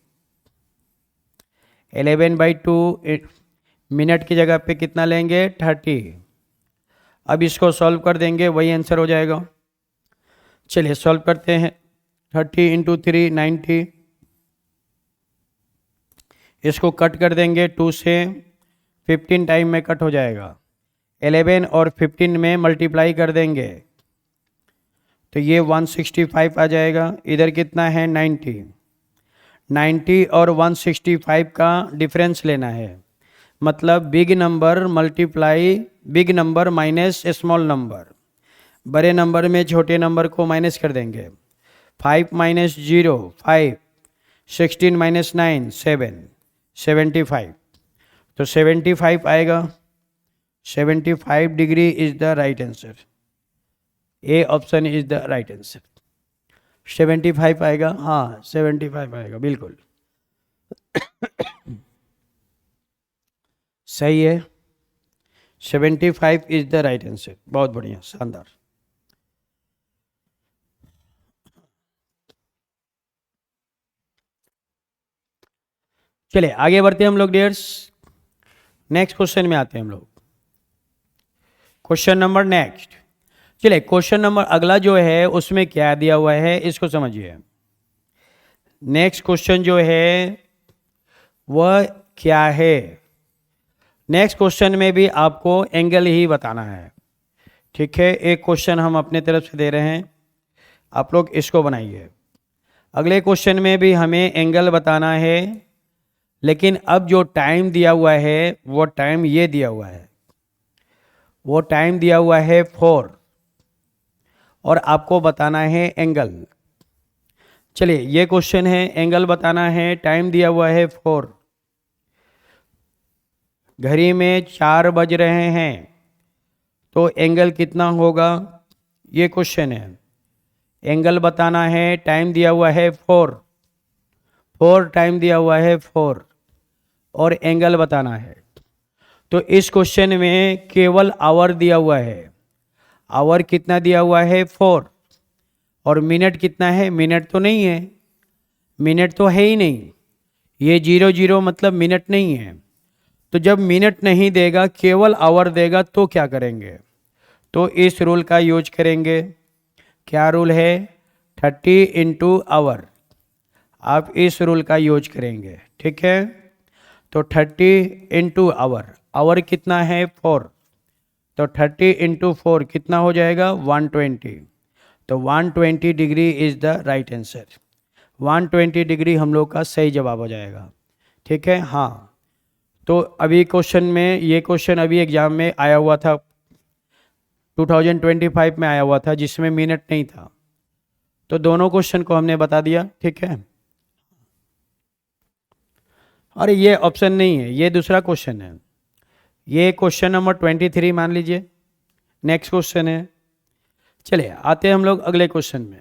11/2 मिनट की जगह पे कितना लेंगे 30। अब इसको सॉल्व कर देंगे, वही आंसर हो जाएगा। चलिए सॉल्व करते हैं। 30 इंटू 3 90, इसको कट कर देंगे 2 से, 15 टाइम में कट हो जाएगा। 11 और 15 में मल्टीप्लाई कर देंगे तो ये 165 आ जाएगा। इधर कितना है 90, 90 और 165 का डिफरेंस लेना है। मतलब big number multiply big number minus small number. बड़े नंबर में छोटे नंबर को माइनस कर देंगे। 5 - 0 5, 16 - 9 7, 75, तो 75 आएगा। 75 degree is the right answer. A option is the right answer. 75 आएगा, हाँ 75 आएगा, बिल्कुल सही है। 75 इज द राइट आंसर। बहुत बढ़िया, शानदार। चलिए आगे बढ़ते हैं हम लोग डियर्स, नेक्स्ट क्वेश्चन में आते हैं हम लोग। क्वेश्चन नंबर नेक्स्ट, चलिए क्वेश्चन नंबर अगला जो है उसमें क्या दिया हुआ है इसको समझिए। नेक्स्ट क्वेश्चन जो है वह क्या है। नेक्स्ट क्वेश्चन में भी आपको एंगल ही बताना है, ठीक है। एक क्वेश्चन हम अपने तरफ से दे रहे हैं, आप लोग इसको बनाइए। अगले क्वेश्चन में भी हमें एंगल बताना है, लेकिन अब जो टाइम दिया हुआ है वो टाइम ये दिया हुआ है, वो टाइम दिया हुआ है 4 और आपको बताना है एंगल। चलिए ये क्वेश्चन है, एंगल बताना है, टाइम दिया हुआ है 4, घड़ी में 4 बज रहे हैं, तो एंगल कितना होगा, ये क्वेश्चन है। एंगल बताना है, टाइम दिया हुआ है 4 टाइम दिया हुआ है 4 और एंगल बताना है। तो इस क्वेश्चन में केवल आवर दिया हुआ है, आवर कितना दिया हुआ है 4 और मिनट कितना है, मिनट तो नहीं है, मिनट तो है ही नहीं, ये 0 मतलब मिनट नहीं है। तो जब मिनट नहीं देगा केवल आवर देगा तो क्या करेंगे, तो इस रूल का यूज करेंगे। क्या रूल है, 30 इंटू आवर, आप इस रूल का यूज करेंगे, ठीक है। तो 30 इंटू आवर, आवर कितना है 4, तो 30 इंटू 4 कितना हो जाएगा 120, तो 120 degree is the right answer. 120 degree हम लोग का सही जवाब हो जाएगा, ठीक है। हाँ, तो अभी क्वेश्चन में, ये क्वेश्चन अभी एग्जाम में आया हुआ था, 2025 में आया हुआ था, जिसमें मिनट नहीं था, तो दोनों क्वेश्चन को हमने बता दिया, ठीक है। अरे ये ऑप्शन नहीं है, ये दूसरा क्वेश्चन है, ये क्वेश्चन नंबर 23 मान लीजिए, नेक्स्ट क्वेश्चन है। चलिए आते हैं हम लोग अगले क्वेश्चन में।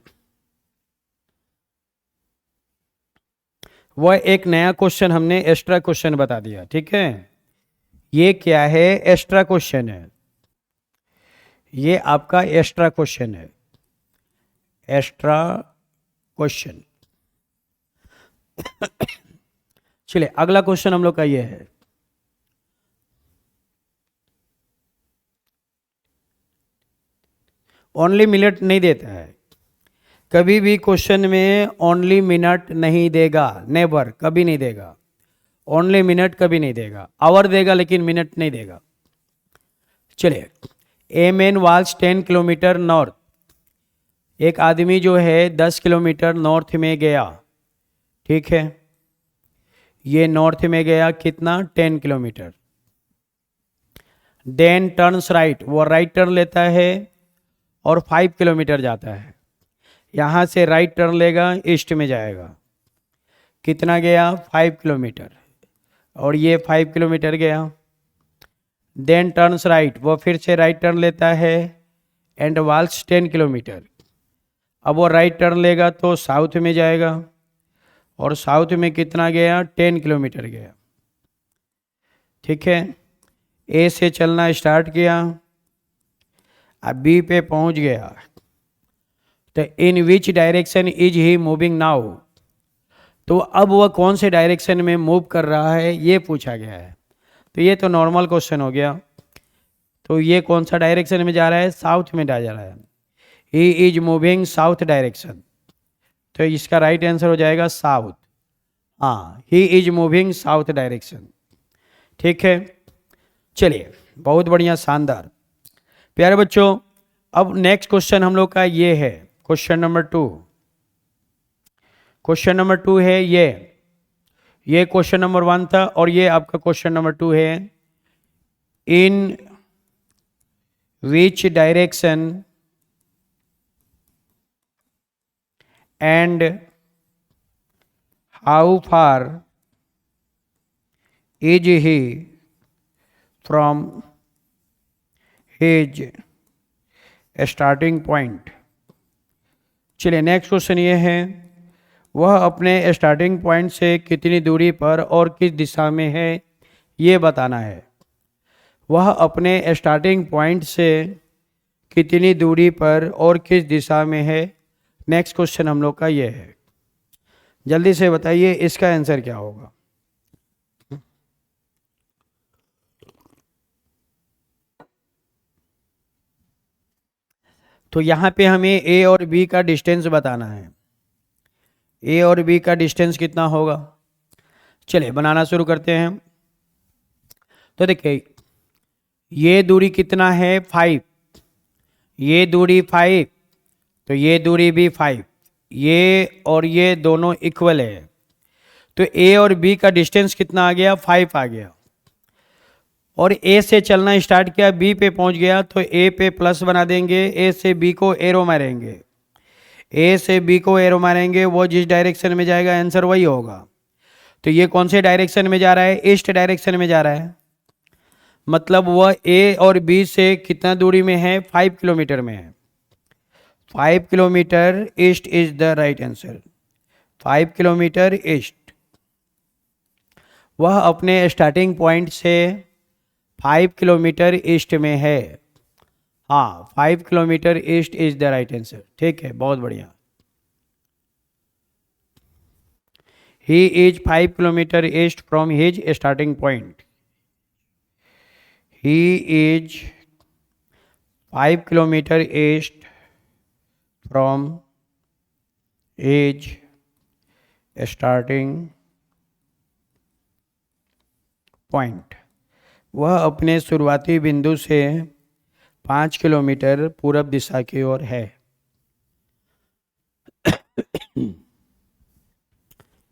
वह एक नया क्वेश्चन हमने एक्स्ट्रा क्वेश्चन बता दिया, ठीक है। ये क्या है, एक्स्ट्रा क्वेश्चन है, ये आपका एक्स्ट्रा क्वेश्चन है, एक्स्ट्रा क्वेश्चन। चलिए अगला क्वेश्चन हम लोग का ये है, ओनली मिनट नहीं देता है, कभी भी क्वेश्चन में ओनली मिनट नहीं देगा, नेवर, कभी नहीं देगा, ओनली मिनट कभी नहीं देगा, आवर देगा लेकिन मिनट नहीं देगा। चलिए, a man was 10 kilometre north, एक आदमी जो है 10 किलोमीटर नॉर्थ में गया, ठीक है। ये नॉर्थ में गया कितना, 10 किलोमीटर। देन टर्न्स राइट, वो राइट टर्न लेता है और 5 किलोमीटर जाता है। यहाँ से राइट टर्न लेगा, ईस्ट में जाएगा, कितना गया 5 किलोमीटर, और ये 5 किलोमीटर गया। देन टर्न्स राइट, वो फिर से राइट टर्न लेता है एंड वॉल्स 10 किलोमीटर। अब वो राइट टर्न लेगा तो साउथ में जाएगा, और साउथ में कितना गया 10 किलोमीटर गया, ठीक है। ए से चलना स्टार्ट किया, अब बी पे पहुंच गया, तो in which direction is he moving now, तो अब वह कौन से डायरेक्शन में मूव कर रहा है ये पूछा गया है। तो ये तो नॉर्मल क्वेश्चन हो गया, तो ये कौन सा डायरेक्शन में जा रहा है, साउथ में जा रहा है, he is moving south direction, तो इसका राइट आंसर हो जाएगा साउथ। हाँ, he is moving south direction, ठीक है। चलिए बहुत बढ़िया, शानदार प्यारे बच्चों। अब नेक्स्ट क्वेश्चन हम लोग का ये है, क्वेश्चन नंबर 2। क्वेश्चन नंबर 2 है ये क्वेश्चन नंबर 1 था और ये आपका क्वेश्चन नंबर 2 है। In which direction and how far is he from his starting point. चलिए नेक्स्ट क्वेश्चन ये है, वह अपने स्टार्टिंग पॉइंट से कितनी दूरी पर और किस दिशा में है ये बताना है। वह अपने स्टार्टिंग पॉइंट से कितनी दूरी पर और किस दिशा में है, नेक्स्ट क्वेश्चन हम लोग का ये है। जल्दी से बताइए इसका आंसर क्या होगा। तो यहाँ पे हमें ए और बी का डिस्टेंस बताना है। ए और बी का डिस्टेंस कितना होगा, चलिए बनाना शुरू करते हैं। तो देखिए ये दूरी कितना है 5, ये दूरी 5, तो ये दूरी भी 5, ये और ये दोनों इक्वल है। तो ए और बी का डिस्टेंस कितना आ गया 5 आ गया। और ए से चलना स्टार्ट किया, बी पे पहुंच गया, तो ए पे प्लस बना देंगे, ए से बी को एरो मारेंगे, ए से बी को एरो मारेंगे, वो जिस डायरेक्शन में जाएगा आंसर वही होगा। तो ये कौन से डायरेक्शन में जा रहा है, ईस्ट डायरेक्शन में जा रहा है, मतलब वह ए और बी से कितना दूरी में है 5 किलोमीटर में है। 5 kilometre east is the right answer, 5 kilometre east. वह अपने स्टार्टिंग पॉइंट से 5 किलोमीटर ईस्ट में है। हाँ 5 kilometre east is the right answer, ठीक है, बहुत बढ़िया। He is 5 kilometre east from his starting point. He is 5 kilometre east from his starting point. वह अपने शुरुआती बिंदु से 5 किलोमीटर पूरब दिशा की ओर है।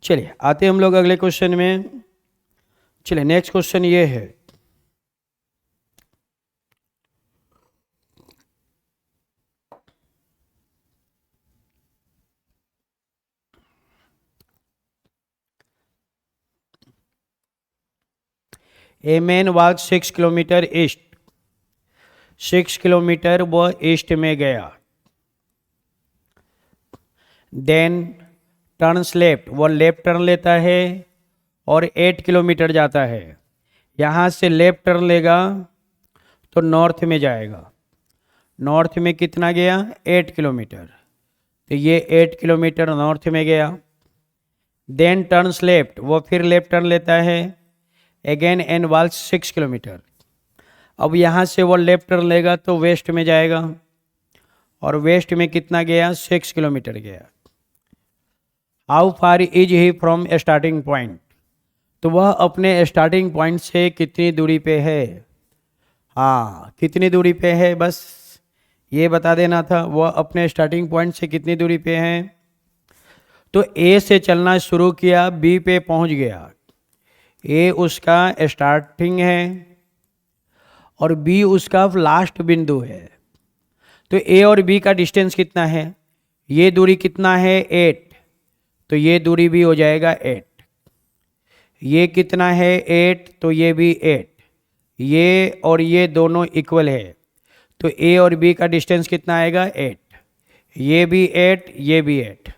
चलिए आते हम लोग अगले क्वेश्चन में। चलिए नेक्स्ट क्वेश्चन ये है, a man walk 6 kilometre east, 6 kilometre वह ईस्ट में गया। देन टर्न्स लेफ्ट, वो लेफ्ट टर्न लेता है और 8 किलोमीटर जाता है। यहाँ से लेफ्ट टर्न लेगा तो नॉर्थ में जाएगा। नॉर्थ में कितना गया 8 किलोमीटर, तो ये 8 किलोमीटर नॉर्थ में गया। देन टर्न्स लेफ्ट, वो फिर लेफ्ट टर्न लेता है अगेन एंड वॉक्स 6 किलोमीटर। अब यहाँ से वो लेफ्ट टर्न लेगा तो वेस्ट में जाएगा और वेस्ट में कितना गया 6 किलोमीटर गया। How far is he from starting point, तो वह अपने स्टार्टिंग पॉइंट से कितनी दूरी पे है। हाँ कितनी दूरी पे है, बस ये बता देना था, वह अपने स्टार्टिंग पॉइंट से कितनी दूरी पे है। तो ए से चलना शुरू किया, बी पे पहुंच गया। ए उसका स्टार्टिंग है और बी उसका लास्ट बिंदु है। तो ए और बी का डिस्टेंस कितना है, ये दूरी कितना है 8, तो ये दूरी भी हो जाएगा 8। ये कितना है 8, तो ये भी 8। ये और ये दोनों इक्वल है, तो ए और बी का डिस्टेंस कितना आएगा 8। ये भी 8, ये भी 8,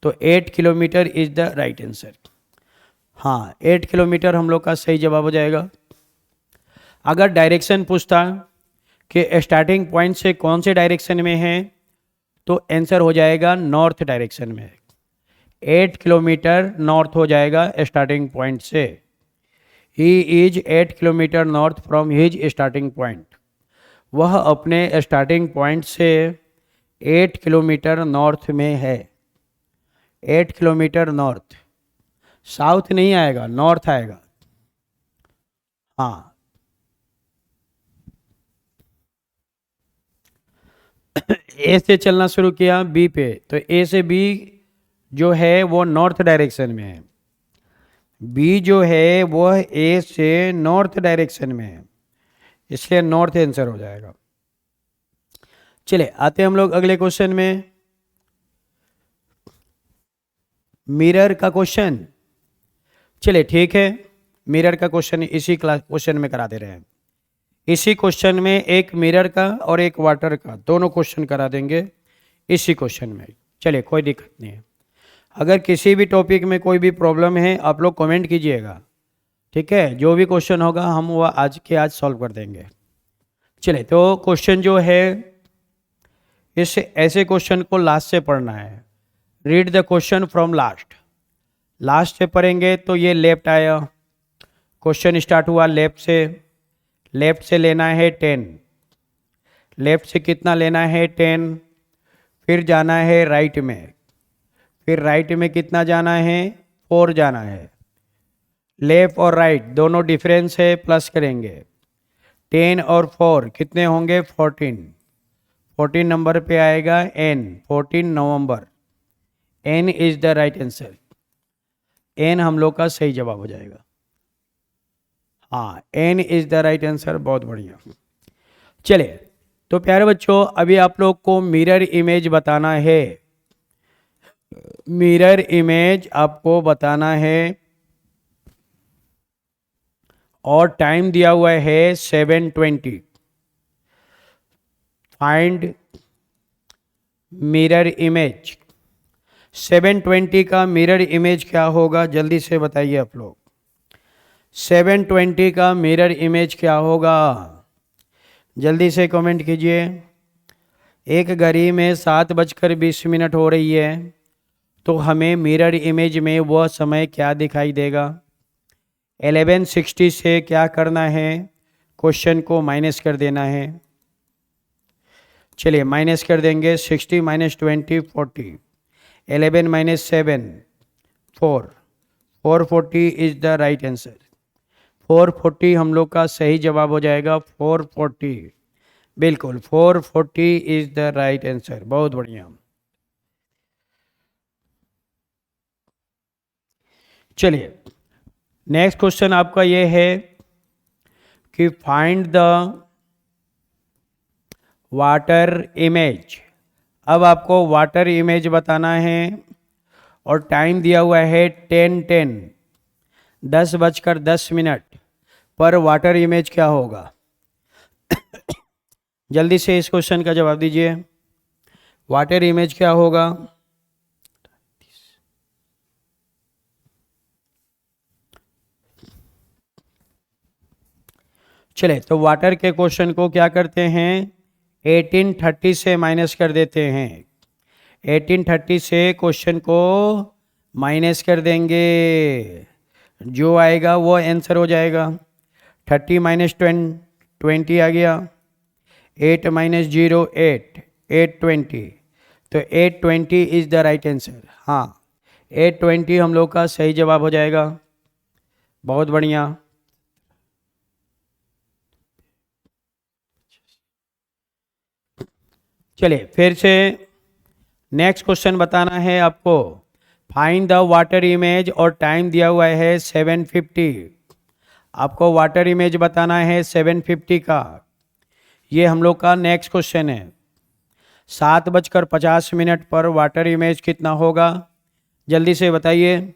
तो 8 kilometre is the right answer. हाँ 8 किलोमीटर हम लोग का सही जवाब हो जाएगा। अगर डायरेक्शन पूछता कि स्टार्टिंग पॉइंट से कौन से डायरेक्शन में है, तो आंसर हो जाएगा नॉर्थ डायरेक्शन में। 8 किलोमीटर नॉर्थ हो जाएगा स्टार्टिंग पॉइंट से। He is 8 kilometre north from his starting point. वह अपने स्टार्टिंग पॉइंट से 8 किलोमीटर नॉर्थ में है। 8 किलोमीटर नॉर्थ, साउथ नहीं आएगा, नॉर्थ आएगा। हाँ ए से चलना शुरू किया बी पे, तो ए से बी जो है वो नॉर्थ डायरेक्शन में है। बी जो है वो ए से नॉर्थ डायरेक्शन में है, इसलिए नॉर्थ आंसर हो जाएगा। चलिए आते हम लोग अगले क्वेश्चन में, मिरर का क्वेश्चन। चलिए ठीक है, मिरर का क्वेश्चन इसी क्वेश्चन में करा दे रहे हैं। इसी क्वेश्चन में एक मिरर का और एक वाटर का दोनों क्वेश्चन करा देंगे इसी क्वेश्चन में। चलिए कोई दिक्कत नहीं है। अगर किसी भी टॉपिक में कोई भी प्रॉब्लम है आप लोग कमेंट कीजिएगा, ठीक है, जो भी क्वेश्चन होगा हम वो आज के आज सॉल्व कर देंगे। चलिए तो क्वेश्चन जो है, इस ऐसे क्वेश्चन को लास्ट से पढ़ना है। Read the question from last, last से पढ़ेंगे तो ये लेफ्ट आया। क्वेश्चन स्टार्ट हुआ लेफ्ट से, लेफ्ट से लेना है 10, लेफ्ट से कितना लेना है 10, फिर जाना है राइट में, फिर राइट में कितना जाना है 4 जाना है। लेफ्ट और राइट दोनों डिफरेंस है, प्लस करेंगे। 10 और 4 कितने होंगे 14, 14 नंबर पे आएगा n, 14 November. n is the right answer, n हम लोग का सही जवाब हो जाएगा। हाँ, n is the right answer, बहुत बढ़िया। चलिए तो प्यारे बच्चों, अभी आप लोग को मिरर इमेज बताना है। मिरर इमेज आपको बताना है और टाइम दिया हुआ है 7:20। Find mirror image. 7:20 का मिरर इमेज क्या होगा, जल्दी से बताइए आप लोग। 7:20 का मिरर इमेज क्या होगा, जल्दी से कमेंट कीजिए। एक घड़ी में 7:20 हो रही है, तो हमें मिरर इमेज में वह समय क्या दिखाई देगा। 1160 से क्या करना है, क्वेश्चन को माइनस कर देना है। चलिए माइनस कर देंगे, 60 - 20 40, 11 - 7 4, 440 इज द राइट आंसर। 440 हम लोग का सही जवाब हो जाएगा, 440, बिल्कुल 440 इज द राइट आंसर, बहुत बढ़िया। चलिए नेक्स्ट क्वेश्चन आपका ये है कि फाइंड द वाटर इमेज। अब आपको वाटर इमेज बताना है और टाइम दिया हुआ है 10:10, 10:10 पर वाटर इमेज क्या होगा। जल्दी से इस क्वेश्चन का जवाब दीजिए, वाटर इमेज क्या होगा। चले तो वाटर के क्वेश्चन को क्या करते हैं, 1830 से माइनस कर देते हैं। 1830 से क्वेश्चन को माइनस कर देंगे, जो आएगा वो आंसर हो जाएगा। 30 - 20 आ गया, 8 - 0 8, 820, तो 820 इज द राइट आंसर। हाँ, 820 हम लोग का सही जवाब हो जाएगा, बहुत बढ़िया। चलिए फिर से नेक्स्ट क्वेश्चन बताना है आपको। फाइंड द वाटर इमेज और टाइम दिया हुआ है 7:50। आपको वाटर इमेज बताना है 7:50 का। ये हम लोग का नेक्स्ट क्वेश्चन है। 7:50 पर वाटर इमेज कितना होगा, जल्दी से बताइए।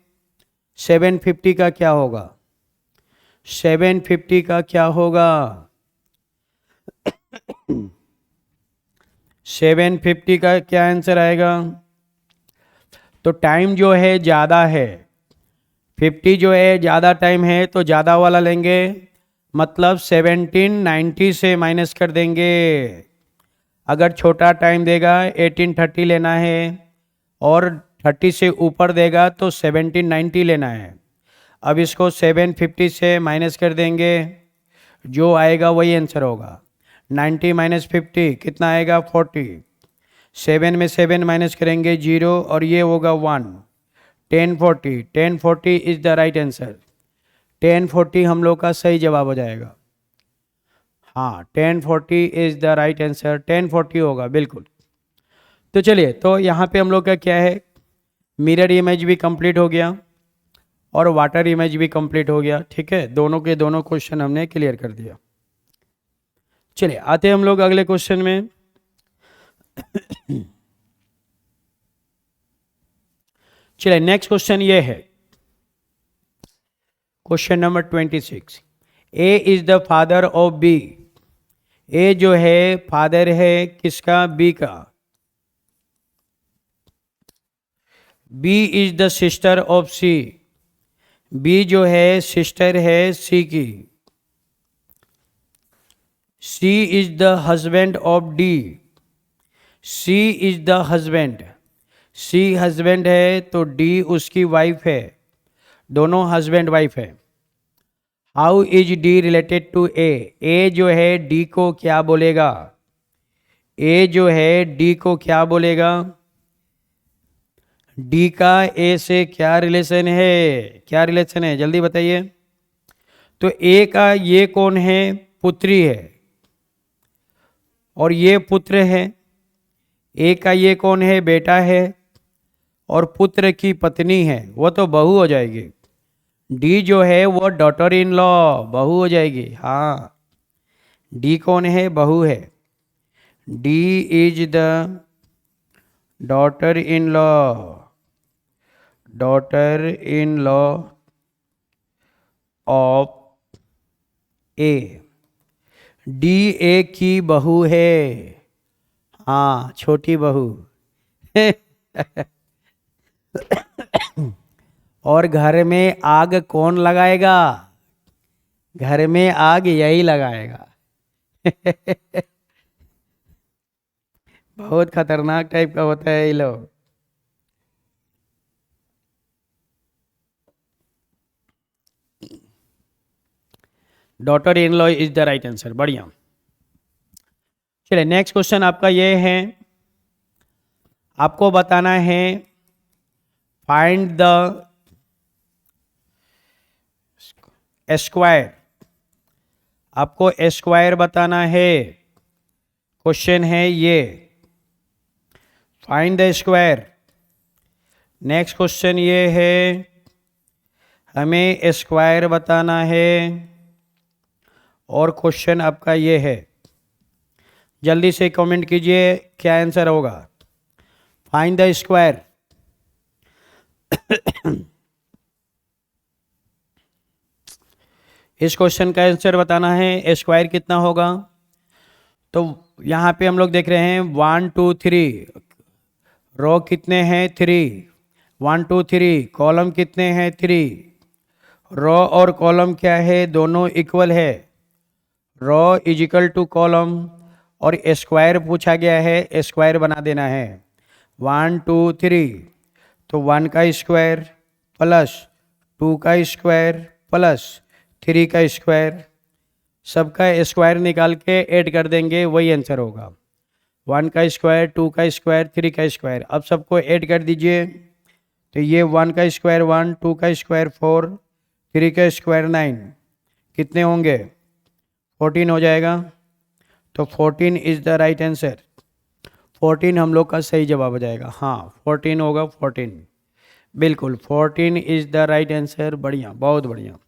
7:50 का क्या होगा, 7:50 का क्या होगा। 7:50 का क्या आंसर आएगा। तो टाइम जो है ज़्यादा है, 50 जो है ज़्यादा टाइम है, तो ज़्यादा वाला लेंगे, मतलब 1790 से माइनस कर देंगे। अगर छोटा टाइम देगा 1830 लेना है, और 30 से ऊपर देगा तो 1790 लेना है। अब इसको 750 से माइनस कर देंगे, जो आएगा वही आंसर होगा। 90 - 50 कितना आएगा 40, 7 में 7 माइनस करेंगे 0, और ये होगा 1। 1040, 1040 इज द राइट आंसर। 1040 हम लोग का सही जवाब हो जाएगा। हाँ, 1040 इज द राइट आंसर, 1040 होगा बिल्कुल। तो चलिए, तो यहाँ पे हम लोग का क्या है, मिरर इमेज भी कंप्लीट हो गया और वाटर इमेज भी कंप्लीट हो गया। ठीक है, दोनों के दोनों क्वेश्चन हमने क्लियर कर दिया। चलिए आते हैं हम लोग अगले क्वेश्चन में। चलिए नेक्स्ट क्वेश्चन ये है, question number 26। A is the father of B. A जो है फादर है किसका, बी का। B is the sister of C. B जो है सिस्टर है सी की। C is the husband of D. C is the husband. C husband है तो डी उसकी वाइफ है, दोनों हस्बैंड वाइफ है। How is D related to A. A जो है डी को क्या बोलेगा, ए जो है डी को क्या बोलेगा? डी का ए से क्या रिलेशन है? क्या रिलेशन है जल्दी बताइए। तो ए का ये कौन है? पुत्री है और ये पुत्र है। ए का ये कौन है? बेटा है और पुत्र की पत्नी है, वो तो बहू हो जाएगी। डी जो है वो डॉटर इन लॉ, बहू हो जाएगी। हाँ, डी कौन है? बहू है। D is the daughter in law, daughter in law of A. D A की बहू है। हाँ, छोटी बहू। और घर में आग कौन लगाएगा? घर में आग यही लगाएगा। बहुत खतरनाक टाइप का होता है ये लोग। Daughter in law is the right answer. बढ़िया। चलिए नेक्स्ट क्वेश्चन आपका ये है, आपको बताना है फाइंड द स्क्वायर। आपको स्क्वायर बताना है। क्वेश्चन है ये, find the square. Next question ये है, हमें स्क्वायर बताना है और क्वेश्चन आपका ये है। जल्दी से कमेंट कीजिए क्या आंसर होगा। Find the square. इस क्वेश्चन का आंसर बताना है, स्क्वायर कितना होगा। तो यहाँ पे हम लोग देख रहे हैं 1 2 3, रो कितने हैं? 3। 1 2 3, कॉलम कितने हैं? 3। रो और कॉलम क्या है? दोनों इक्वल है। रो इज इक्वल टू कॉलम और स्क्वायर पूछा गया है, स्क्वायर बना देना है। 1 2 3, तो 1 का स्क्वायर प्लस 2 का स्क्वायर प्लस 3 का स्क्वायर, सबका स्क्वायर निकाल के ऐड कर देंगे, वही आंसर होगा। 1 का स्क्वायर, 2 का स्क्वायर, 3 का स्क्वायर। अब सबको ऐड कर दीजिए, तो ये 1 का स्क्वायर 1, 2 का स्क्वायर 4, 3 का स्क्वायर 9, कितने होंगे? 14 हो जाएगा। तो 14 इज द राइट आंसर। 14 हम लोग का सही जवाब हो जाएगा। हाँ 14 होगा, 14 बिल्कुल 14 इज द राइट आंसर। बढ़िया, बहुत बढ़िया।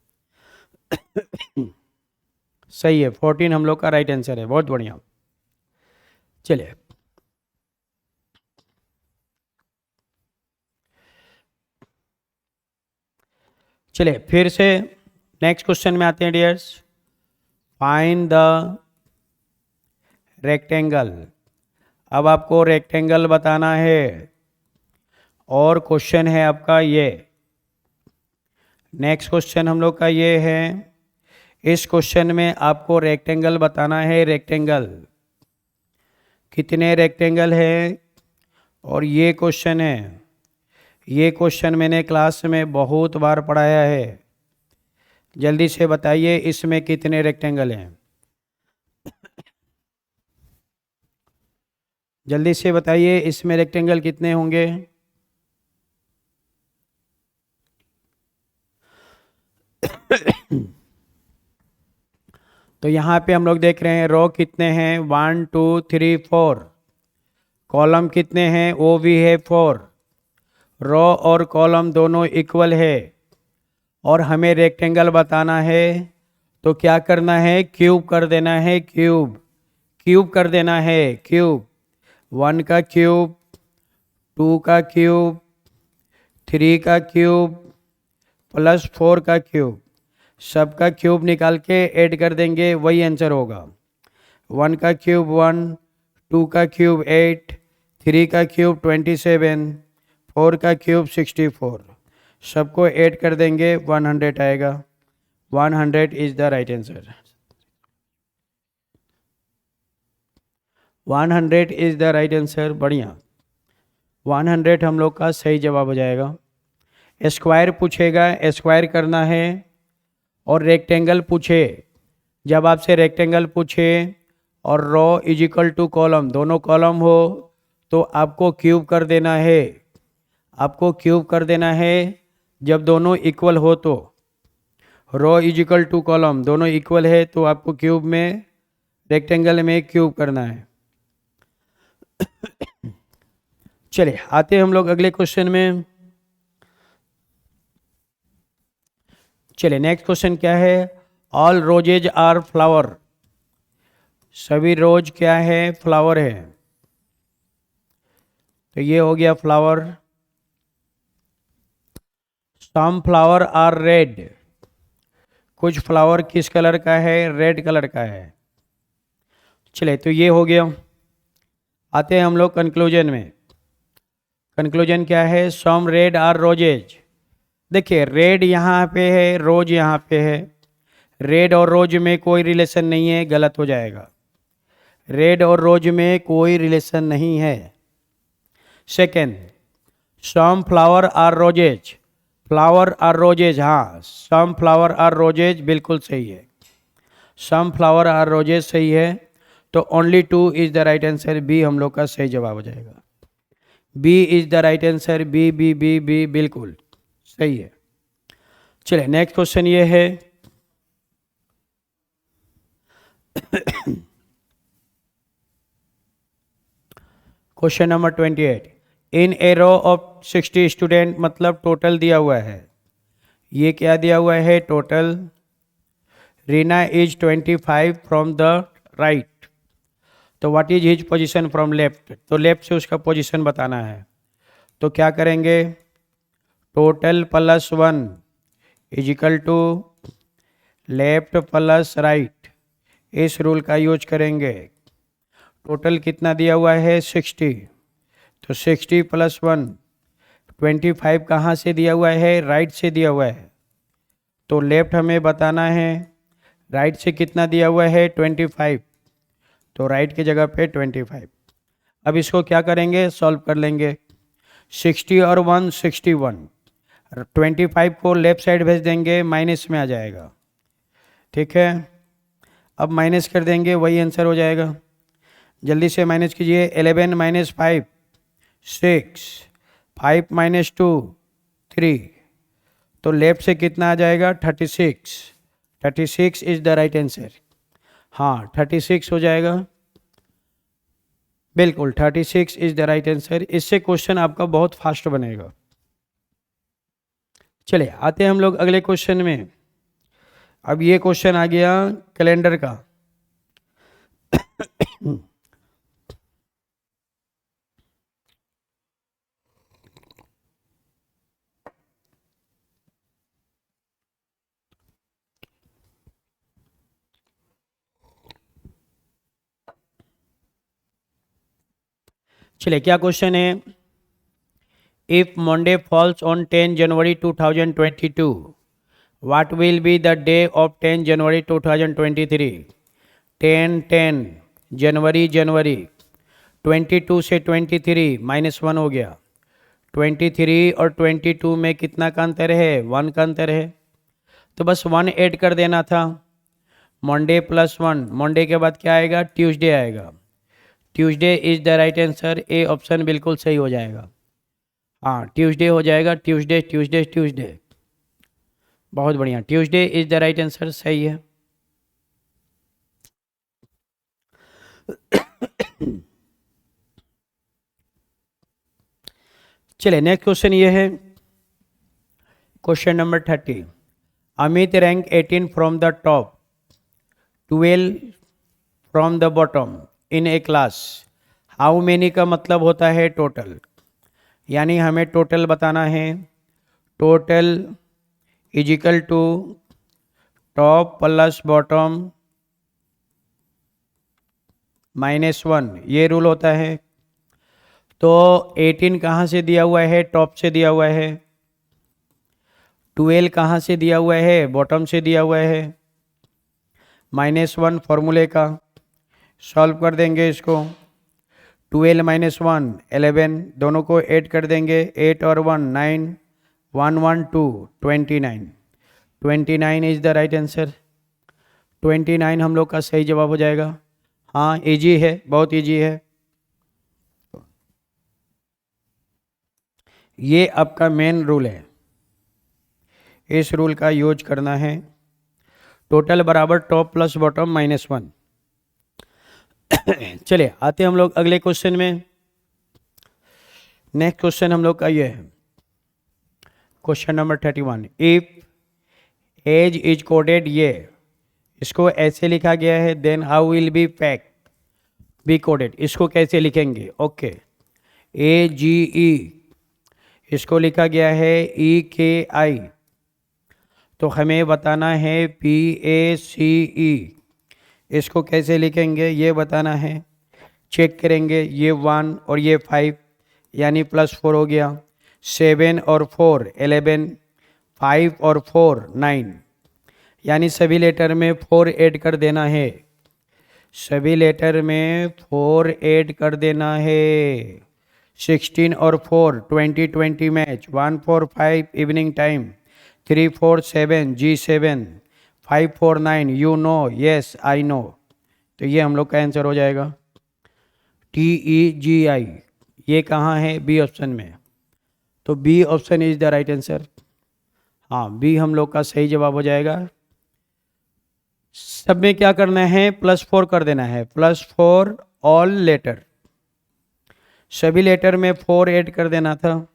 सही है, 14 हम लोग का राइट आंसर है। बहुत बढ़िया। चलिए चलिए फिर से नेक्स्ट क्वेश्चन में आते हैं डियर्स। Find the rectangle. अब आपको रेक्टेंगल बताना है और क्वेश्चन है आपका ये। नेक्स्ट क्वेश्चन हम लोग का ये है, इस क्वेश्चन में आपको रेक्टेंगल बताना है। रेक्टेंगल कितने रेक्टेंगल है? और ये क्वेश्चन है, ये क्वेश्चन मैंने क्लास में बहुत बार पढ़ाया है। जल्दी से बताइए इसमें कितने रेक्टेंगल हैं? जल्दी से बताइए इसमें रेक्टेंगल कितने होंगे? तो यहाँ पे हम लोग देख रहे हैं रो कितने हैं? 1 2 3 4। कॉलम कितने हैं? वो भी है 4। रो और कॉलम दोनों इक्वल है और हमें रेक्टेंगल बताना है। तो क्या करना है? क्यूब कर देना है। क्यूब क्यूब कर देना है। क्यूब 1 का क्यूब, 2 का क्यूब, 3 का क्यूब प्लस 4 का क्यूब, सबका क्यूब निकाल के ऐड कर देंगे, वही आंसर होगा। 1 का क्यूब 1, 2 का क्यूब 8, 3 का क्यूब 27, 4 का क्यूब 64, सबको ऐड कर देंगे 100 आएगा। 100 is the right answer. 100 is the right answer. बढ़िया, 100 हम लोग का सही जवाब हो जाएगा। स्क्वायर पूछेगा, स्क्वायर करना है और रेक्टेंगल पूछे, जब आपसे रेक्टेंगल पूछे और रो इज इक्वल टू कॉलम, दोनों कॉलम हो तो आपको क्यूब कर देना है, आपको क्यूब कर देना है। जब दोनों इक्वल हो तो रो इज इक्वल टू कॉलम दोनों इक्वल है तो आपको क्यूब में, रेक्टेंगल में क्यूब करना है। चलिए आते हैं हम लोग अगले क्वेश्चन में। चलिए नेक्स्ट क्वेश्चन क्या है, ऑल रोजेज आर फ्लावर, सभी रोज क्या है, फ्लावर है। तो ये हो गया flower. Some flower are red, कुछ फ्लावर किस कलर का है, रेड कलर का है। चलिए तो ये हो गया। आते हैं हम लोग कंक्लूजन में। कंक्लूजन क्या है, सम रेड आर रोजेज। देखिए रेड यहाँ पे है, रोज यहाँ पे है, रेड और रोज में कोई रिलेशन नहीं है, गलत हो जाएगा। रेड और रोज में कोई रिलेशन नहीं है। Second, some flower are roses, flower are roses, हाँ सम फ्लावर आर रोजेज बिल्कुल सही है, सम फ्लावर आर रोजेज सही है। तो only 2 is the right answer, B हम लोग का सही जवाब हो जाएगा। B is the right answer, B B B B बिल्कुल सही है। चलिए नेक्स्ट क्वेश्चन ये है, question number 28, in a row of 60 student, मतलब टोटल दिया हुआ है, ये क्या दिया हुआ है, total. Reena is 25 from the right, तो what is his position from left, तो लेफ्ट से उसका पोजीशन बताना है। तो क्या करेंगे, total plus 1 is equal to left plus right, इस रूल का यूज करेंगे। टोटल कितना दिया हुआ है, 60, तो 60 प्लस 1, 25 कहाँ से दिया हुआ है, राइट से दिया हुआ है, तो लेफ्ट हमें बताना है। राइट से कितना दिया हुआ है, 25, तो राइट की जगह पे 25। अब इसको क्या करेंगे, सॉल्व कर लेंगे। 60 और 1 61, 25 को लेफ्ट साइड भेज देंगे, माइनस में आ जाएगा, ठीक है। अब माइनस कर देंगे, वही आंसर हो जाएगा। जल्दी से माइनस कीजिए, 11 माइनस 5 6, 5 माइनस 2 3, तो लेफ्ट से कितना आ जाएगा, 36, 36 इज द राइट आंसर, हाँ 36 हो जाएगा, बिल्कुल 36 इज द राइट आंसर। इससे क्वेश्चन आपका बहुत फास्ट बनेगा। चलिए आते हैं हम लोग अगले क्वेश्चन में। अब ये क्वेश्चन आ गया कैलेंडर का। चलिए क्या क्वेश्चन है, if Monday falls on 10 January 2022, what will be the day of 10 जनवरी 2023। 10 जनवरी जनवरी, 22 से 23 -1 हो गया, 23 और 22 में कितना का अंतर है, 1 का अंतर है, तो बस 1 ऐड कर देना था। मंडे प्लस 1, मंडे के बाद क्या आएगा, ट्यूसडे आएगा, Tuesday is the right answer, A option बिल्कुल सही हो जाएगा, हाँ ट्यूसडे हो जाएगा, ट्यूसडे ट्यूसडे ट्यूसडे, बहुत बढ़िया, Tuesday is the right answer, सही है। चलिए नेक्स्ट क्वेश्चन ये है, question number 30, Amit rank 18 from the top, 12 from the bottom in A class, how many का मतलब होता है टोटल, यानी हमें टोटल बताना है। Total is equal to top plus bottom -1, ये रूल होता है। तो 18 कहाँ से दिया हुआ है, टॉप से दिया हुआ है, 12 कहाँ से दिया हुआ है, बॉटम से दिया हुआ है, -1 फॉर्मूले का, सॉल्व कर देंगे इसको। 12 -1 11, दोनों को ऐड कर देंगे, 8 और 1 9, 1 1 2 29, 29 इज द राइट आंसर, 29 हम लोग का सही जवाब हो जाएगा। हाँ इजी है, बहुत इजी है। ये आपका मेन रूल है, इस रूल का यूज करना है। टोटल बराबर टॉप प्लस बॉटम -1। चलिए आते हम लोग अगले क्वेश्चन में। नेक्स्ट क्वेश्चन हम लोग का ये है, question number 31। If as is coded, ये इसको ऐसे लिखा गया है, then how will be pack be coded, इसको कैसे लिखेंगे? ओके, AGE इसको लिखा गया है EKI, तो हमें बताना है PACE, इसको कैसे लिखेंगे ये बताना है। चेक करेंगे, ये 1 और ये 5 यानी +4 हो गया, 7 और 4 11, 5 और 4 9, यानी सभी लेटर में 4 ऐड कर देना है, सभी लेटर में 4 ऐड कर देना है। 16 और 4 20 match, 1 4 5 evening time, 3 4 7 G7, 5 4 9 you know yes I know, तो ये हम लोग का आंसर हो जाएगा TEGI। ये कहाँ है? बी ऑप्शन में, तो B option is the right answer. हाँ बी हम लोग का सही जवाब हो जाएगा। सब में क्या करना है? +4 कर देना है, +4 ऑल लेटर, सभी लेटर में 4 ऐड कर देना था।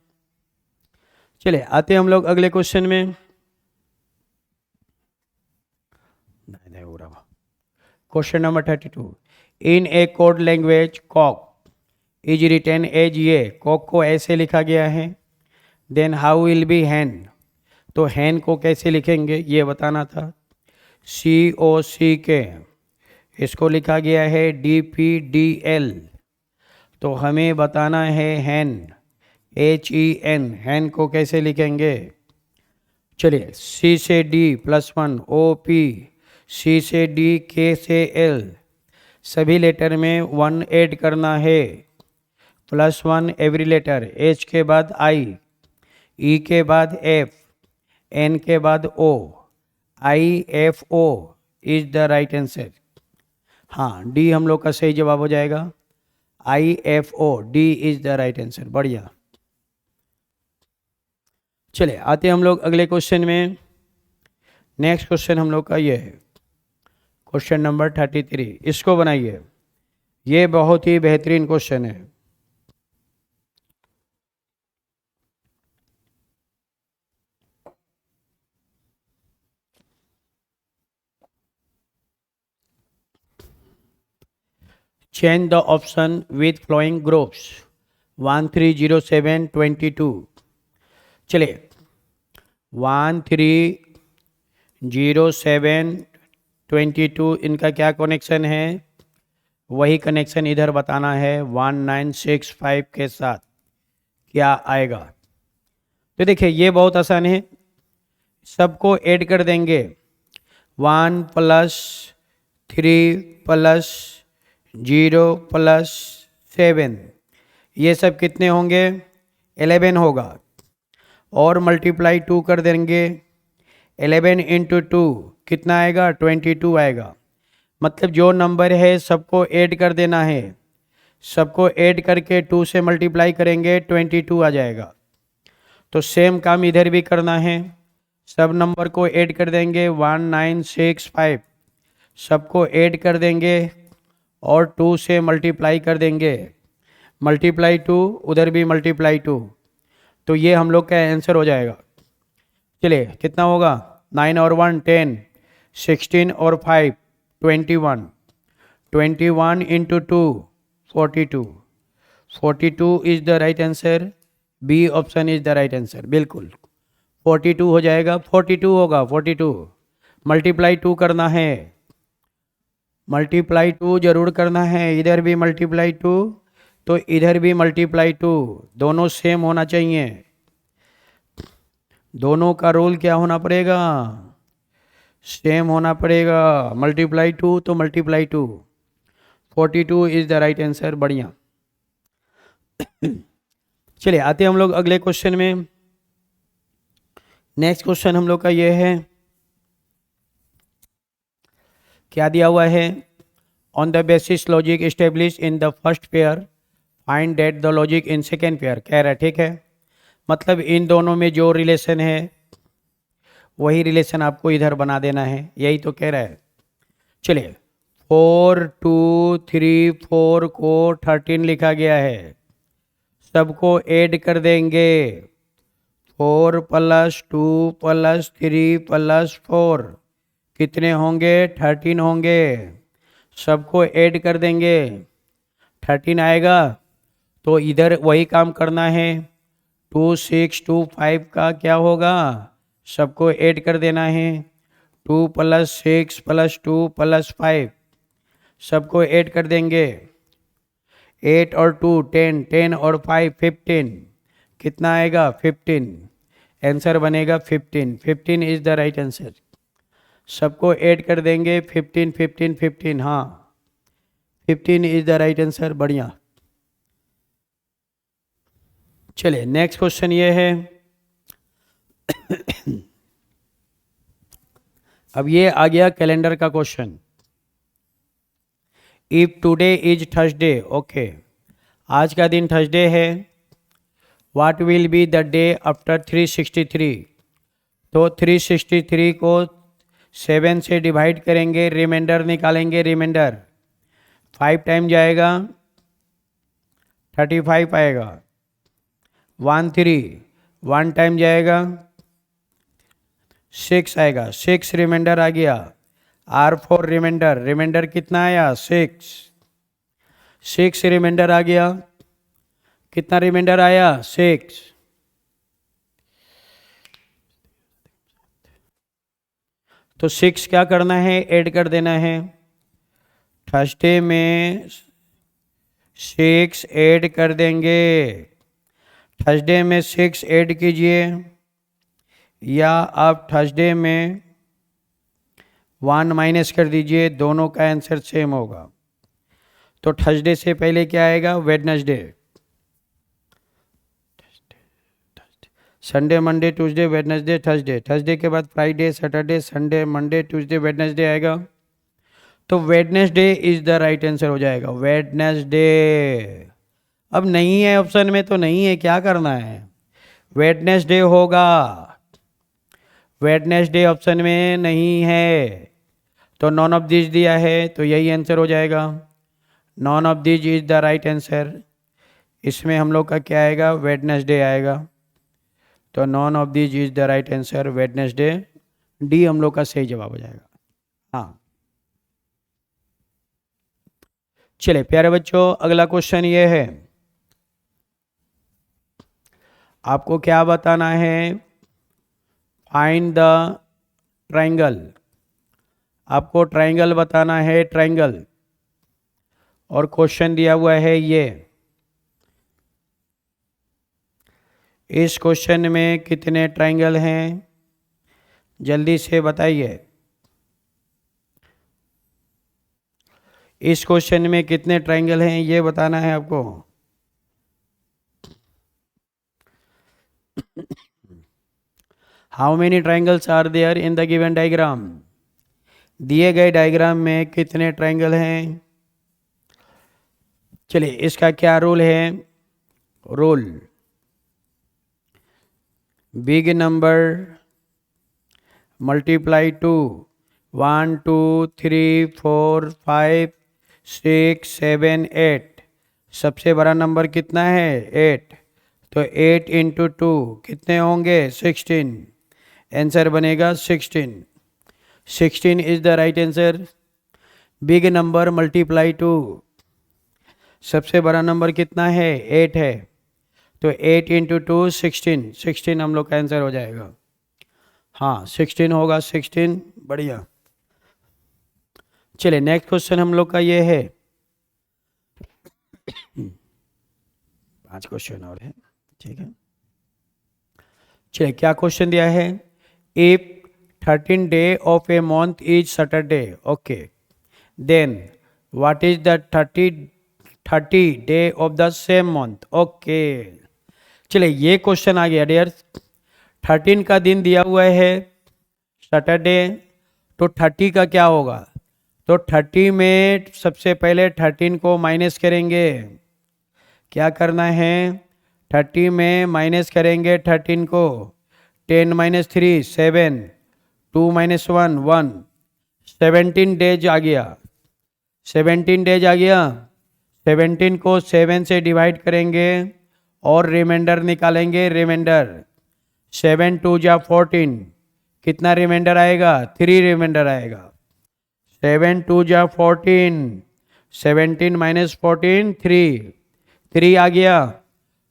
चलिए आते हम लोग अगले क्वेश्चन में। Question number 32। In a code language cock is written as, ये कॉक को ऐसे लिखा गया है, then how will be hen, तो हैन को कैसे लिखेंगे ये बताना था। COCK इसको लिखा गया है DPDL, तो हमें बताना है हैन, HEN, हैन को कैसे लिखेंगे? चलिए C से D +1 OP, C से D K से L, सभी लेटर में 1 ऐड करना है, +1 एवरी लेटर, H के बाद I, E के बाद F, N के बाद O, IFO is the right answer. हाँ डी हम लोग का सही जवाब हो जाएगा, IFO, D is the right answer. बढ़िया। चलिए आते हम लोग अगले क्वेश्चन में। नेक्स्ट क्वेश्चन हम लोग का ये है, क्वेश्चन नंबर 33। इसको बनाइए, ये बहुत ही बेहतरीन क्वेश्चन है। Change the option with flowing groups 1 3 0 7 22। चलिए 1 3 0 7 22 इनका क्या कनेक्शन है, वही कनेक्शन इधर बताना है 1 9 6 5 के साथ क्या आएगा। तो देखिए ये बहुत आसान है, सबको ऐड कर देंगे, 1 + 3 + 0 + 7, ये सब कितने होंगे? 11 होगा, और मल्टीप्लाई 2 कर देंगे, 11 × 2 कितना आएगा? 22 आएगा। मतलब जो नंबर है सबको ऐड कर देना है, सबको ऐड करके 2 से मल्टीप्लाई करेंगे 22 आ जाएगा। तो सेम काम इधर भी करना है, सब नंबर को ऐड कर देंगे, 1 9 6 5 सबको ऐड कर देंगे और 2 से मल्टीप्लाई कर देंगे, मल्टीप्लाई 2 उधर भी मल्टीप्लाई 2, तो ये हम लोग का आंसर हो जाएगा। चलिए कितना होगा? 9 और 1 10, 16 और 5 21, 21 × 2 42, 42 is the right answer. B option is the right answer, बिल्कुल 42 हो जाएगा। 42 होगा, 42 मल्टीप्लाई 2 करना है, मल्टीप्लाई 2 जरूर करना है, इधर भी मल्टीप्लाई 2 तो इधर भी मल्टीप्लाई 2, दोनों सेम होना चाहिए। दोनों का रूल क्या होना पड़ेगा? सेम होना पड़ेगा। मल्टीप्लाई 2 तो multiply 2, 42 is the right answer. बढ़िया। चलिए आते हम लोग अगले क्वेश्चन में। नेक्स्ट क्वेश्चन हम लोग का ये है, क्या दिया हुआ है? On the basis logic establish in the first pair find that the logic in second pair, कह रहा है। ठीक है, मतलब इन दोनों में जो रिलेशन है वही रिलेशन आपको इधर बना देना है, यही तो कह रहा है। चलिए 4 2 3 4 को 13 लिखा गया है, सबको ऐड कर देंगे। 4 + 2 + 3 + 4 कितने होंगे? 13 होंगे। सबको ऐड कर देंगे, 13 आएगा। तो इधर वही काम करना है, 2 6 2 5 का क्या होगा? सबको ऐड कर देना है, 2 + 6 + 2 + 5 सबको ऐड कर देंगे। 8 और 2 10, 10 और 5 15, कितना आएगा? 15। आंसर बनेगा 15। 15 इज द राइट आंसर। सबको ऐड कर देंगे, 15 15 15, हाँ 15 इज द राइट आंसर। बढ़िया। चलिए नेक्स्ट क्वेश्चन ये है अब ये आ गया कैलेंडर का question. If today is Thursday, okay, आज का दिन थर्सडे है। What will be the day after 363? तो 363 को 7 से डिवाइड करेंगे, रिमाइंडर निकालेंगे। रिमाइंडर 5 टाइम जाएगा, 35 आएगा। 1 3, 1 टाइम जाएगा, 6 आएगा। 6 रिमाइंडर आ गया। R4 रिमाइंडर, रिमाइंडर कितना आया? 6। 6 रिमाइंडर आ गया। कितना रिमाइंडर आया? 6। तो 6 क्या करना है? ऐड कर देना है। थर्सडे में 6 ऐड कर देंगे। थर्सडे में 6 ऐड कीजिए, या आप थर्सडे में 1 माइनस कर दीजिए, दोनों का आंसर सेम होगा। तो थर्सडे से पहले क्या आएगा? Wednesday. Sunday Monday Tuesday Wednesday Thursday, Thursday के बाद Friday Saturday Sunday Monday Tuesday Wednesday आएगा। तो Wednesday is the right answer हो जाएगा। वेडनेसडे अब नहीं है ऑप्शन में, तो नहीं है, क्या करना है? वेडनेसडे होगा। वेडनेसडे ऑप्शन में नहीं है, तो नॉन ऑफ दिस दिया है, तो यही आंसर हो जाएगा। None of this is the right answer. इसमें हम लोग का क्या आएगा? वेडनेसडे आएगा। तो none of this is the right answer, Wednesday. D हम लोग का सही जवाब हो जाएगा। हाँ चले प्यारे बच्चों, अगला क्वेश्चन ये है, आपको क्या बताना है? Find the triangle. आपको ट्राइंगल बताना है, ट्राइंगल। और क्वेश्चन दिया हुआ है ये। इस क्वेश्चन में कितने ट्राइंगल हैं? जल्दी से बताइए। इस क्वेश्चन में कितने ट्राइंगल हैं ये बताना है आपको। How many triangles are there in the given diagram? दिए गए डायग्राम में कितने ट्राइंगल हैं? चलिए इसका क्या रूल है? Rule, big number multiply two 1 2 3 4 5 6 7 8। सबसे बड़ा नंबर कितना है? 8। तो 8 × 2 कितने होंगे? 16। आंसर बनेगा 16। 16 is the right answer. Big number multiply two, सबसे बड़ा नंबर कितना है? 8 है। तो 8 × 2 16, 16 हम लोग का आंसर हो जाएगा। हाँ 16 होगा, 16। बढ़िया। चलिए नेक्स्ट क्वेश्चन हम लोग का ये है, 5 क्वेश्चन और है, ठीक है। चलिए क्या क्वेश्चन दिया है? If 13 day of a month is Saturday, okay, then what is the 30 day of the same month? Okay, चलिए ये क्वेश्चन आ गया डियर। 13 का दिन दिया हुआ है सैटरडे, तो 30 का क्या होगा? तो 30 में सबसे पहले 13 को माइनस करेंगे। क्या करना है, 30 में माइनस करेंगे 13 को। 10 माइनस 3 7, 2 माइनस 1 1, 17 डेज आ गया। 17 डेज आ गया। 17 को 7 से डिवाइड करेंगे और रिमाइंडर निकालेंगे। रिमाइंडर 7 2 जा 14, कितना रिमाइंडर आएगा, 3 रिमाइंडर आएगा। 7 2 जा 14, 17 माइनस 14 3 आ गया,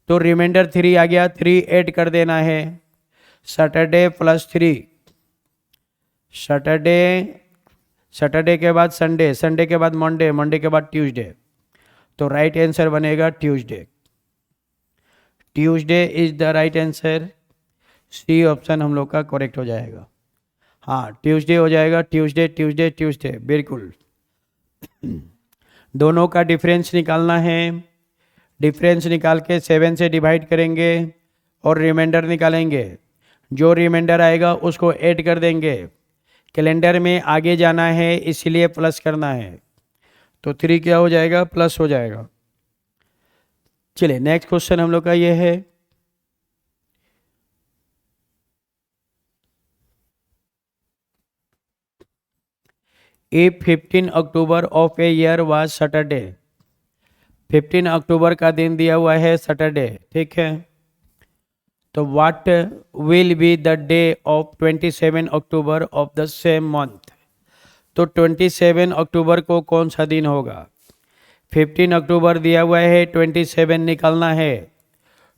तो रिमाइंडर 3 आ गया। 3 ऐड कर देना है। सैटरडे प्लस 3, सैटरडे के बाद संडे, संडे के बाद मंडे, मंडे के बाद ट्यूसडे। तो राइट आंसर बनेगा Tuesday. Tuesday is the right answer. C option हम लोग का करेक्ट हो जाएगा। हाँ, ट्यूसडे हो जाएगा। ट्यूसडे ट्यूसडे ट्यूसडे, बिल्कुल। दोनों का डिफरेंस निकालना है। डिफरेंस निकाल के 7 से डिवाइड करेंगे और रिमाइंडर निकालेंगे। जो रिमाइंडर आएगा उसको ऐड कर देंगे। कैलेंडर में आगे जाना है इसलिए प्लस करना है। तो 3 क्या हो जाएगा, प्लस हो जाएगा। चलिए नेक्स्ट क्वेश्चन हम लोग का ये है, if 15 October of a year was Saturday. 15 अक्टूबर का दिन दिया हुआ है सैटरडे, ठीक है। तो what will be the day of 27 October of the same month. तो 27 अक्टूबर को कौन सा दिन होगा। 15 अक्टूबर दिया हुआ है, 27 निकालना है।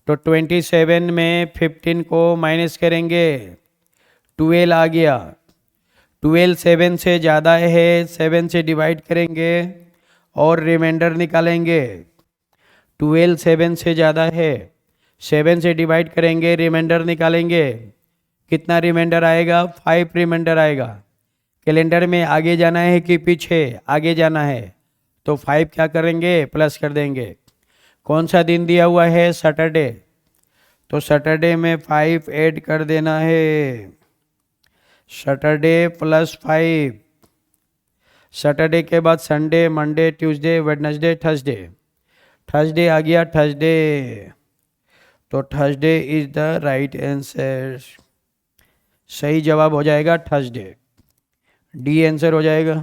तो 27 में 15 को माइनस करेंगे, 12 आ गया। 12 7 से ज़्यादा है, 7 से डिवाइड करेंगे और रिमाइंडर निकालेंगे। 12 7 से ज़्यादा है, 7 से डिवाइड करेंगे, रिमाइंडर निकालेंगे। कितना रिमाइंडर आएगा, 5 रिमाइंडर आएगा। कैलेंडर में आगे जाना है कि पीछे, आगे जाना है। तो 5 क्या करेंगे, प्लस कर देंगे। कौन सा दिन दिया हुआ है, सैटरडे। तो सैटरडे में 5 ऐड कर देना है। Saturday plus 5। सैटरडे के बाद Sunday, Monday, Tuesday, Wednesday, Thursday. Thursday आ गया, थर्सडे। तो Thursday is the right answer. सही जवाब हो जाएगा थर्सडे। डी आंसर हो जाएगा।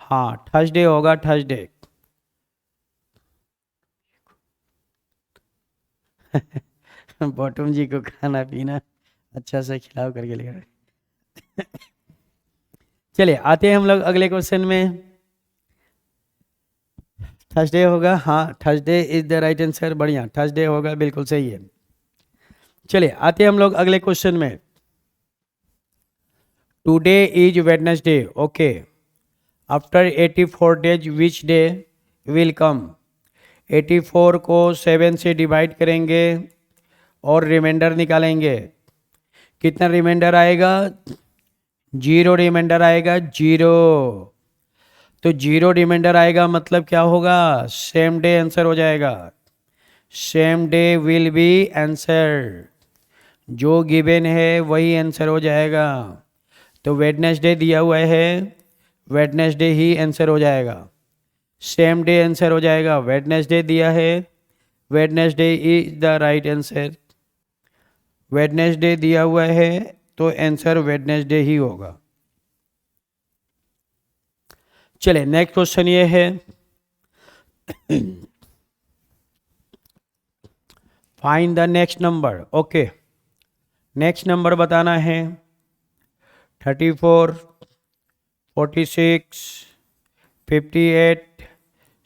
हाँ, थर्सडे होगा, थर्सडे। बॉटम जी को खाना पीना अच्छा से खिलाओ करके लेकर। चलिए आते हैं हम लोग अगले क्वेश्चन में। थर्सडे होगा, हाँ, Thursday is the right answer. बढ़िया, थर्सडे होगा, बिल्कुल सही है। चलिए आते हैं हम लोग अगले क्वेश्चन में। Today is Wednesday, okay. After 84 days which day will come. 84 को 7 से डिवाइड करेंगे और रिमाइंडर निकालेंगे। कितना रिमाइंडर आएगा, 0 रिमाइंडर आएगा, 0। तो 0 रिमाइंडर आएगा मतलब क्या होगा, सेम डे आंसर हो जाएगा। Same day will be answer. जो गिवन है वही आंसर हो जाएगा। तो वेडनेसडे दिया हुआ है, वेडनेसडे ही आंसर हो जाएगा। सेम डे आंसर हो जाएगा। वेडनेसडे दिया है, Wednesday is the right answer. Wednesday दिया हुआ है तो आंसर वेडनेसडे ही होगा। चले नेक्स्ट क्वेश्चन ये है, find the next number. Okay, next number बताना है। 34, 46, 58,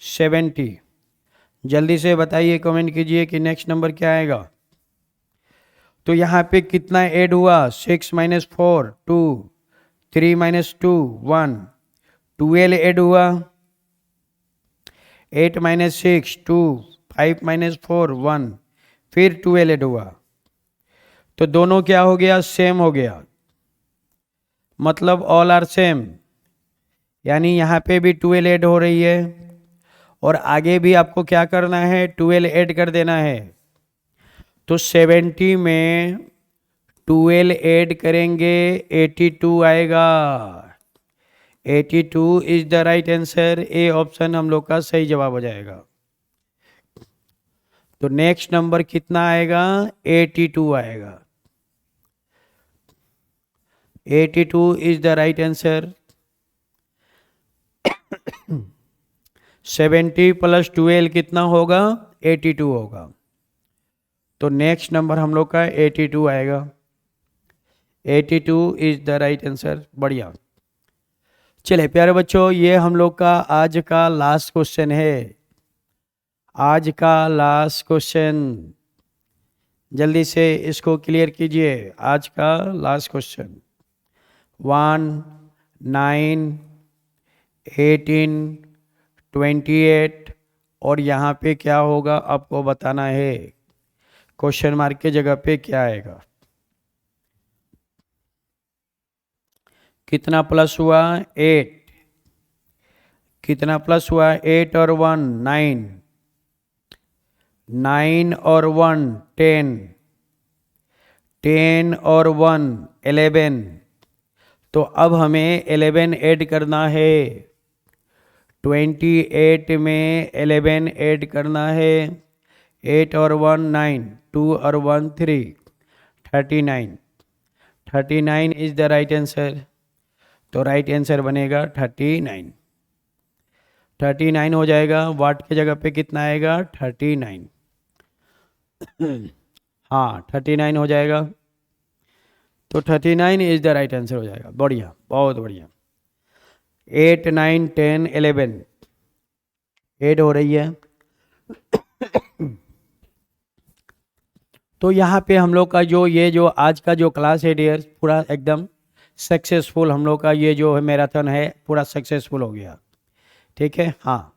70। जल्दी से बताइए, कमेंट कीजिए कि नेक्स्ट नंबर क्या आएगा। तो यहाँ पे कितना ऐड हुआ, 6 माइनस 4 2, 3 माइनस 2 1, 12 ऐड हुआ। 8 माइनस 6 2, 5 माइनस 4 1, फिर 12 ऐड हुआ। तो दोनों क्या हो गया, सेम हो गया। मतलब ऑल आर सेम, यानी यहाँ पे भी 12 ऐड हो रही है और आगे भी आपको क्या करना है, 12 ऐड कर देना है। तो 70 में 12 ऐड करेंगे, 82 आएगा। 82 is the right answer. A option हम लोग का सही जवाब हो जाएगा। तो नेक्स्ट नंबर कितना आएगा? 82 आएगा। 82 इज द राइट आंसर। 70 + 12 कितना होगा? 82 होगा। तो नेक्स्ट नंबर हम लोग का 82 आएगा। 82 इज द राइट आंसर। बढ़िया। चले प्यारे बच्चों, ये हम लोग का आज का लास्ट क्वेश्चन है। आज का लास्ट क्वेश्चन, जल्दी से इसको क्लियर कीजिए। आज का लास्ट क्वेश्चन 1, 9, 18, 28 और यहाँ पे क्या होगा आपको बताना है। क्वेश्चन मार्क के जगह पे क्या आएगा? कितना प्लस हुआ? 8। कितना प्लस हुआ? 8 और 1 9, 9 और 1 10, 10 और 1 11। तो अब हमें 11 ऐड करना है। 28 में 11 ऐड करना है। 8 और 1 9, 2 और 1 3, 39। 39 इज द राइट आंसर। तो राइट आंसर बनेगा 39। 39 हो जाएगा। वाट की जगह पे कितना आएगा? 39। हाँ 39 हो जाएगा। तो 39 इज द राइट आंसर हो जाएगा। बढ़िया, बहुत बढ़िया। 8 9 10 11 8 हो रही है। तो यहाँ पे हम लोग का जो आज का जो क्लास है डियर, पूरा एकदम सक्सेसफुल हम लोग का ये जो है मैराथन है पूरा सक्सेसफुल हो गया। ठीक है। हाँ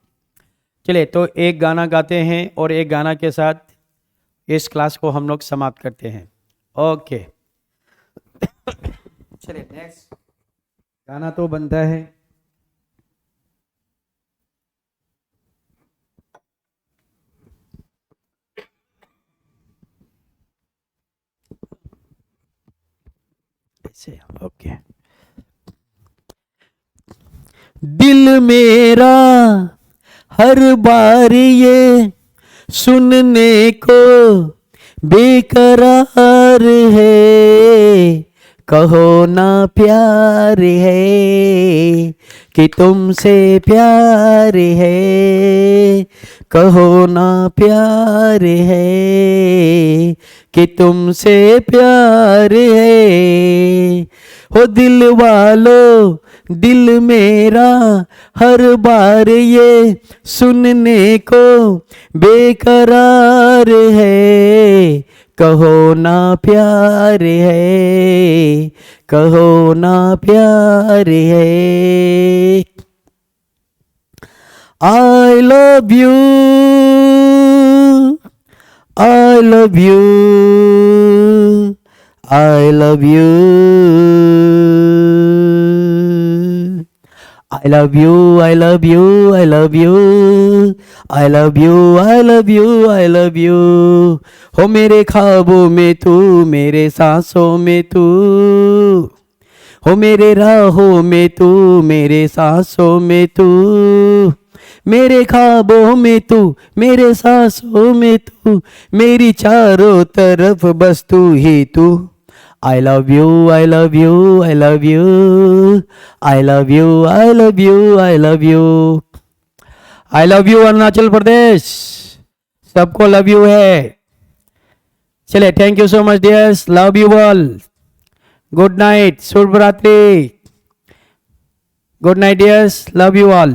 चलिए, तो एक गाना गाते हैं और एक गाना के साथ इस क्लास को हम लोग समाप्त करते हैं। ओके चलिए, नेक्स्ट गाना तो बनता है। ऐसे ओके। दिल मेरा हर बार ये सुनने को बेकरार है, कहो ना प्यार है कि तुमसे प्यार है, कहो ना प्यार है कि तुमसे प्यार है। हो दिल वालों, दिल मेरा हर बार ये सुनने को बेकरार है, कहो ना प्यार है, कहो ना प्यार है। I love you, I love you, I love you, I love you, I love you, I love you, I love you, I love you, I love you। हो मेरे ख्वाबों में तू, मेरे सांसों में तू, हो मेरे राहों में तू, मेरे सांसों में तू, मेरे ख्वाबों में तू, मेरे सांसों में तू, मेरी चारों तरफ बस तू ही तू। I love you, I love you, I love you, I love you, I love you, I love you, I love you Arunachal Pradesh. सबको लव यू है। चले, thank you so much dears, love you all. Good night, शुभ रात्रि। Good night dears, love you all.